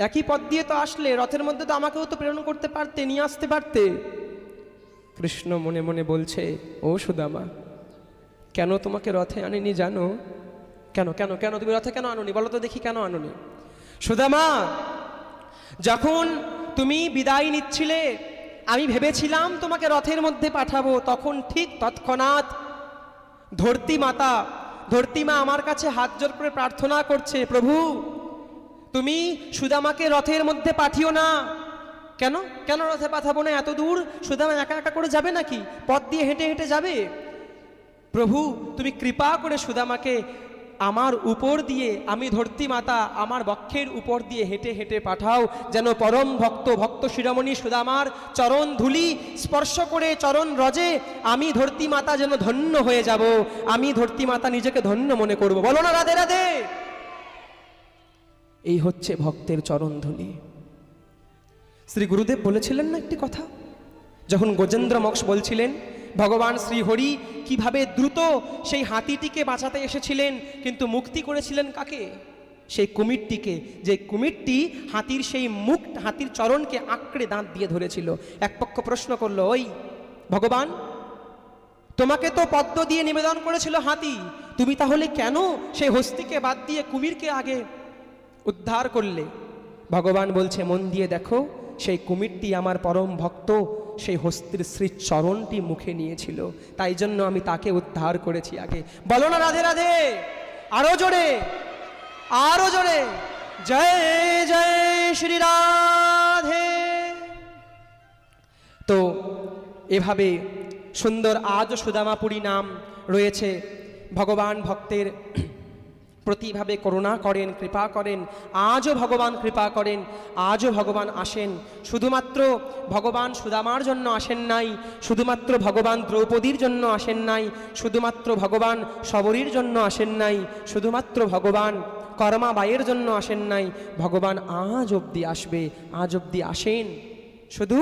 একই পথ দিয়ে তো আসলে, রথের মধ্যে তো আমাকেও তো প্রেরণ করতে পারতে, নিয়ে আসতে পারতে। কৃষ্ণ মনে মনে বলছে, ও সুদামা, কেন তোমাকে রথে আনিনি জানো? কেন কেন কেন তুমি রথে কেন আনোনি? বলো তো দেখি, কেন আনোনি? সুদামা, যখন তুমি বিদায় নিচ্ছিলে, আমি ভেবেছিলাম তোমাকে রথের মধ্যে পাঠাবো, তখন ঠিক তৎক্ষণাৎ ধরতি মা আমার কাছে হাত জোর করে প্রার্থনা করছে, প্রভু তুমি সুদামাকে রথের মধ্যে পাঠিও না। কেন কেন রথে পাঠাবো না? এত দূর সুদামা একা একা করে যাবে নাকি? পথ দিয়ে হেঁটে হেঁটে যাবে। প্রভু তুমি কৃপা করে সুদামাকে আমার উপর দিয়ে, আমি ধরতি মাতা আমার বক্ষের উপর দিয়ে হেঁটে হেঁটে পাঠাও, যেন পরম ভক্ত শিরোমণি সুদামার চরণ ধুলি স্পর্শ করে চরণ রজে আমি ধরতি মাতা যেন ধন্য হয়ে যাব, আমি ধরতি মাতা নিজেকে ধন্য মনে করব। বলো না রাধে রাধে। এই হচ্ছে ভক্তের চরণ ধুলি। শ্রী গুরুদেব বলেছিলেন না একটি কথা, যখন গজেন্দ্র মোক্ষ বলছিলেন ভগবান শ্রীহরি কিভাবে দ্রুত সেই হাতিটিকে বাঁচাতে এসেছিলেন, কিন্তু মুক্তি করেছিলেন কাকে? সেই কুমিরটিকে, যে কুমিরটি হাতির সেই মুখ, হাতির চরণকে আঁকড়ে দাঁত দিয়ে ধরেছিল। এক পক্ষ প্রশ্ন করলো, ওই ভগবান, তোমাকে তো পদ্ম দিয়ে নিবেদন করেছিল হাতি, তুমি তাহলে কেন সেই হস্তিকে বাদ দিয়ে কুমিরকে আগে উদ্ধার করলে? ভগবান বলছে, মন দিয়ে দেখো, সেই কুমিরটি আমার পরম ভক্ত, সেই হস্তির শ্রীচরণটি মুখে নিয়েছিল, তাই জন্য আমি তাকে উদ্ধার করেছি আগে। বলো না রাধে রাধে, আরো জোরে, আরো জোরে, জয় জয় শ্রী রাধে। তো এভাবে সুন্দর আজও সুদামাপুরী নাম রয়েছে। ভগবান ভক্তের প্রতিভাবে করুণা করেন, কৃপা করেন। আজও ভগবান কৃপা করেন, আজও ভগবান আসেন। শুধুমাত্র ভগবান সুদামার জন্য আসেন নাই, শুধুমাত্র ভগবান দ্রৌপদীর জন্য আসেন নাই, শুধুমাত্র ভগবান শবরীর জন্য আসেন নাই, শুধুমাত্র ভগবান কর্মাবাইয়ের জন্য আসেন নাই। ভগবান আজ অবধি আসবে, আজ অবধি আসেন, শুধু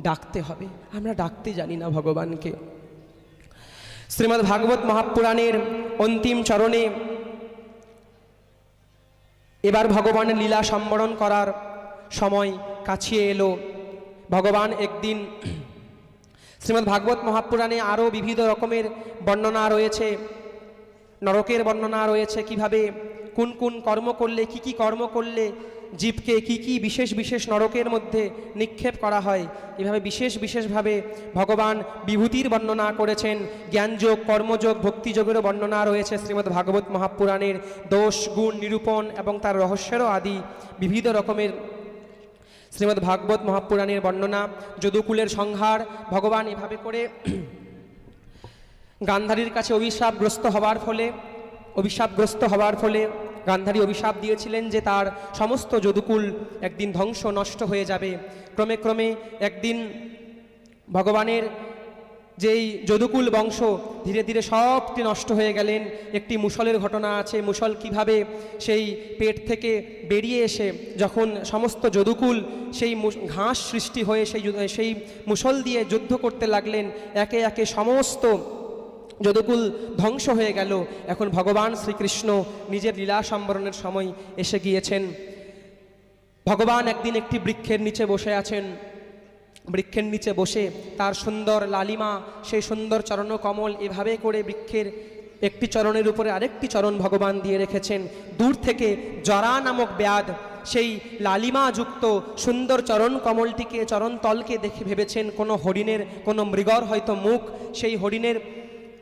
ডাকতে হবে। আমরা ডাকতে জানি না ভগবানকে। শ্রীমদ্ ভাগবত মহাপুরাণের অন্তিম চরণে এবার ভগবানের লীলা সম্বরণ করার সময় কাছিয়ে এলো। ভগবান একদিন, শ্রীমদ্ ভাগবত মহাপুরাণে আরও বিবিধ রকমের বর্ণনা রয়েছে, নরকের বর্ণনা রয়েছে, কিভাবে কোন কোন কর্ম করলে, কি কি কর্ম করলে জীবকে কি কি বিশেষ বিশেষ নরকের মধ্যে নিক্ষেপ করা হয়। এভাবে বিশেষ বিশেষভাবে ভগবান বিভূতির বর্ণনা করেছেন। জ্ঞানযোগ, কর্মযোগ, ভক্তিযোগেরও বর্ণনা রয়েছে শ্রীমদ্ ভাগবত মহাপুরাণের। দোষ গুণ নিরূপণ এবং তার রহস্যেরও আদি বিবিধ রকমের শ্রীমদ্ ভাগবত মহাপুরাণের বর্ণনা। যদুকুলের সংহার, ভগবান এভাবে করে গান্ধারীর কাছে অভিশাপগ্রস্ত হওয়ার ফলে গান্ধারী অভিশাপ দিয়েছিলেন যে তার সমস্ত যদুকুল একদিন ধ্বংস নষ্ট হয়ে যাবে। ক্রমে ক্রমে একদিন ভগবানের যেই যদুকুল বংশ ধীরে ধীরে সবটি নষ্ট হয়ে গেলেন। একটি মুষলের ঘটনা আছে, মুষল কিভাবে সেই পেট থেকে বেরিয়ে এসে যখন সমস্ত যদুকুল সেই ঘাস সৃষ্টি হয়ে সেই মুষল দিয়ে যুদ্ধ করতে লাগলেন, একে একে সমস্ত যদুকুল ধ্বংস হয়ে গেল। এখন ভগবান শ্রীকৃষ্ণ নিজের লীলা সম্বরণের সময় এসে গিয়েছেন। ভগবান একদিন একটি বৃক্ষের নিচে বসে আছেন। বৃক্ষের নিচে বসে তার সুন্দর লালিমা, সেই সুন্দর চরণকমল এভাবে করে বৃক্ষের একটি চরণের উপরে আরেকটি চরণ ভগবান দিয়ে রেখেছেন। দূর থেকে জরা নামক ব্যাধ সেই লালিমাযুক্ত সুন্দর চরণ কমলটিকে, চরণ তলকে দেখে ভেবেছেন কোনো হরিণের, কোনো মৃগর হয়তো মুখ। সেই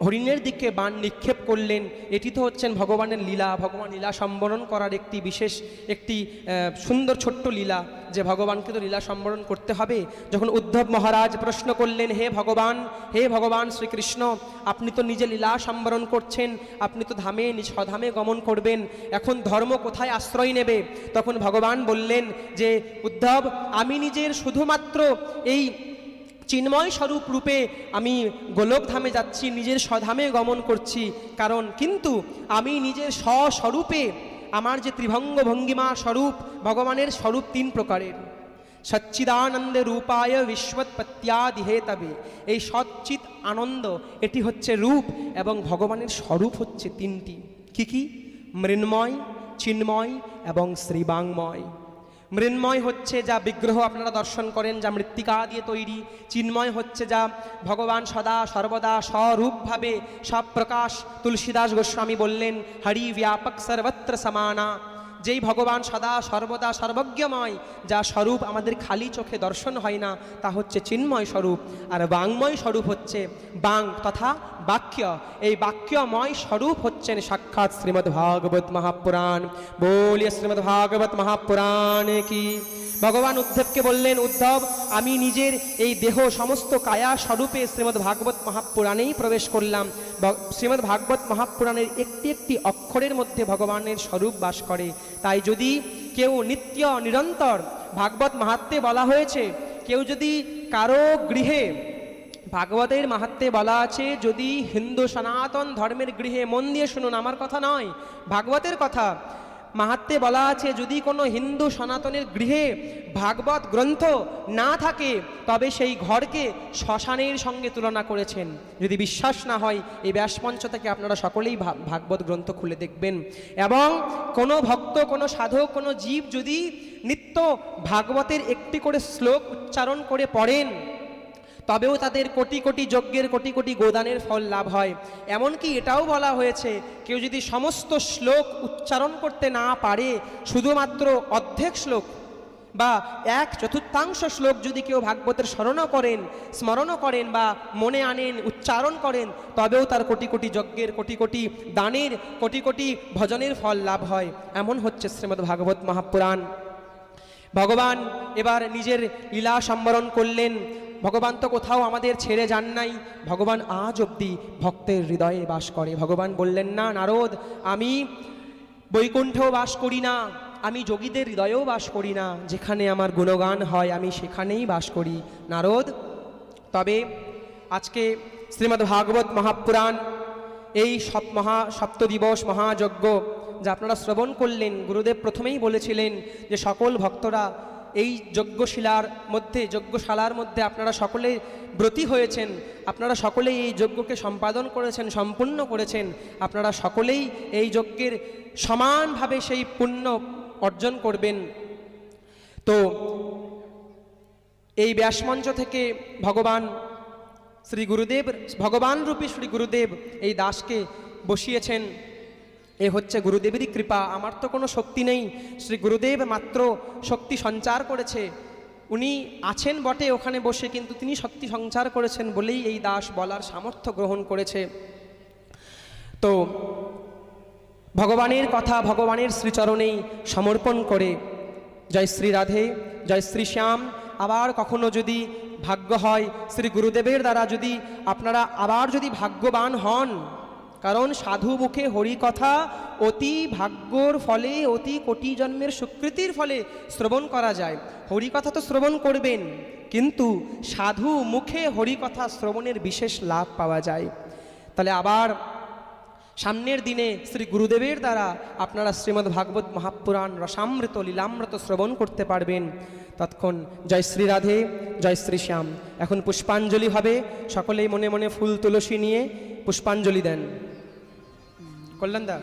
হরিণের দিকে বাণ নিক্ষেপ করলেন। এটি তো হচ্ছেন ভগবানের লীলা, ভগবান লীলা সম্বরণ করার একটি বিশেষ একটি সুন্দর ছোট্ট লীলা, যে ভগবানকে তো লীলা সম্বরণ করতে হবে। যখন উদ্ধব মহারাজ প্রশ্ন করলেন, হে ভগবান শ্রীকৃষ্ণ, আপনি তো নিজে লীলা সম্বরণ করছেন, আপনি তো ধামে স্বধামে গমন করবেন, এখন ধর্ম কোথায় আশ্রয় নেবে? তখন ভগবান বললেন যে, উদ্ধব, আমি নিজের শুধুমাত্র এই চিন্ময় স্বরূপ রূপে আমি গোলকধামে যাচ্ছি, নিজের স্বধামে গমন করছি। কারণ কিন্তু আমি নিজের স্বস্বরূপে, আমার যে ত্রিভঙ্গ ভঙ্গিমা স্বরূপ, ভগবানের স্বরূপ তিন প্রকারের। সচ্চিদানন্দ রূপায় বিশ্বৎপত্যাদিহেতবে, এই সচ্চিত আনন্দ এটি হচ্ছে রূপ, এবং ভগবানের স্বরূপ হচ্ছে তিনটি। কি কি? মৃন্ময়, চিন্ময় এবং শ্রীবাংময়। মৃন্ময় হচ্ছে যা বিগ্রহ আপনারা দর্শন করেন, যা মৃত্তিকা দিয়ে তৈরি। চিন্ময় হচ্ছে যা ভগবান সদা সর্বদা স্বরূপভাবে সপ্রকাশ। তুলসীদাস গোস্বামী বললেন, হরি ব্যাপক সর্বত্র সমানা। যেই ভগবান সদা সর্বদা সর্বজ্ঞময়, যা স্বরূপ আমাদের খালি চোখে দর্শন হয় না, তা হচ্ছে চিন্ময় স্বরূপ। আর বাংময় স্বরূপ হচ্ছে বাং তথা বাক্য, এই বাক্যময় স্বরূপ হচ্ছেন সাক্ষাৎ শ্রীমদ্ ভাগবত মহাপুরাণ। বলিয়ে শ্রীমদ্ ভাগবত মহাপুরাণ কি। ভগবান উদ্ধবকে বললেন, উদ্ধব আমি নিজের এই দেহ সমস্ত কায়া স্বরূপে শ্রীমদ্ ভাগবত মহাপুরাণেই প্রবেশ করলাম। শ্রীমদ্ ভাগবত মহাপুরাণের একটি একটি অক্ষরের মধ্যে ভগবানের স্বরূপ বাস করে। তাই যদি কেউ নিত্য নিরন্তর ভাগবত মাহাত্ম্যে বলা হয়েছে, কেউ যদি কারো গৃহে ভাগবতের মাহাত্ম্যে বলা আছে, যদি হিন্দু সনাতন ধর্মের গৃহে, মন দিয়ে শুনুন, আমার কথা নয়, ভাগবতের কথা, মাহাত্ম্যে বলা আছে যদি কোনো হিন্দু সনাতনের গৃহে ভাগবত গ্রন্থ না থাকে তবে সেই ঘরকে শ্মশানের সঙ্গে তুলনা করেছেন। যদি বিশ্বাস না হয় এই ব্যাসমঞ্চ থেকে আপনারা সকলেই ভাগবত গ্রন্থ খুলে দেখবেন। এবং কোনো ভক্ত, কোনো সাধক, কোনো জীব যদি নিত্য ভাগবতের একটি করে শ্লোক উচ্চারণ করে পড়েন তবেও তাদের কোটি কোটি যজ্ঞের, কোটি কোটি গোদানের ফল লাভ হয়। এমনকি এটাও বলা হয়েছে, কেউ যদি সমস্ত শ্লোক উচ্চারণ করতে না পারে, শুধুমাত্র অর্ধেক শ্লোক বা 1/4 শ্লোক যদি কেউ ভাগবতের স্মরণও করেন বা মনে আনেন, উচ্চারণ করেন, তবেও তার কোটি কোটি যজ্ঞের, কোটি কোটি দানের, কোটি কোটি ভজনের ফল লাভ হয়। এমন হচ্ছে শ্রীমদ্ ভাগবত মহাপুরাণ। ভগবান এবার নিজের লীলা সম্বরণ করলেন। ভগবান তো কোথাও আমাদের ছেড়ে যান নাই, ভগবান আজ অবধি ভক্তের হৃদয়ে বাস করে। ভগবান বললেন না, নারদ আমি বৈকুণ্ঠেও বাস করি না, আমি যোগীদের হৃদয়েও বাস করি না, যেখানে আমার গুণগান হয় আমি সেখানেই বাস করি নারদ। তবে আজকে শ্রীমদ্ ভাগবত মহাপুরাণ, এই সপ্তদিবস মহাযজ্ঞ যা আপনারা শ্রবণ করলেন, গুরুদেব প্রথমেই বলেছিলেন যে সকল ভক্তরা এই যজ্ঞশালার মধ্যে আপনারা সকলে ব্রতী হয়েছেন, আপনারা সকলেই এই যজ্ঞকে সম্পাদন করেছেন, সম্পূর্ণ করেছেন। আপনারা সকলেই এই যজ্ঞের সমানভাবে সেই পুণ্য অর্জন করবেন। তো এই ব্যাসমঞ্চ থেকে ভগবান রূপী শ্রী গুরুদেব এই দাসকে বসিয়েছেন। এ হচ্ছে গুরুদেবেরই কৃপা, আমার তো কোনো শক্তি নেই। শ্রী গুরুদেব মাত্র শক্তি সঞ্চার করেছে, উনি আছেন বটে ওখানে বসে, কিন্তু তিনি শক্তি সঞ্চার করেছেন বলেই এই দাস বলার সামর্থ্য গ্রহণ করেছে। তো ভগবানের কথা ভগবানের শ্রীচরণেই সমর্পণ করে, জয় শ্রী রাধে, জয় শ্রী শ্যাম। আবার কখনো যদি ভাগ্য হয় শ্রী গুরুদেবের দ্বারা যদি আপনারা আবার যদি ভাগ্যবান হন, কারণ সাধু মুখে হরি কথা অতি ভাগ্যর ফলে, অতি কোটি জন্মের সুকৃতির ফলে শ্রবণ করা যায়। হরি কথা তো শ্রবণ করবেন, কিন্তু সাধু মুখে হরি কথা শ্রবণের বিশেষ লাভ পাওয়া যায়। তাহলে আবার সামনের দিনে শ্রী গুরুদেবের দ্বারা আপনারা শ্রীমদ্ ভাগবত মহাপুরাণ রসামৃত লীলামৃত শ্রবণ করতে পারবেন। তৎক্ষণ জয় শ্রী রাধে, জয় শ্রী শ্যাম। এখন পুষ্পাঞ্জলি হবে, সকলেই মনে মনে ফুল তুলসী নিয়ে পুষ্পাঞ্জলি দেন। কল্যাণদা।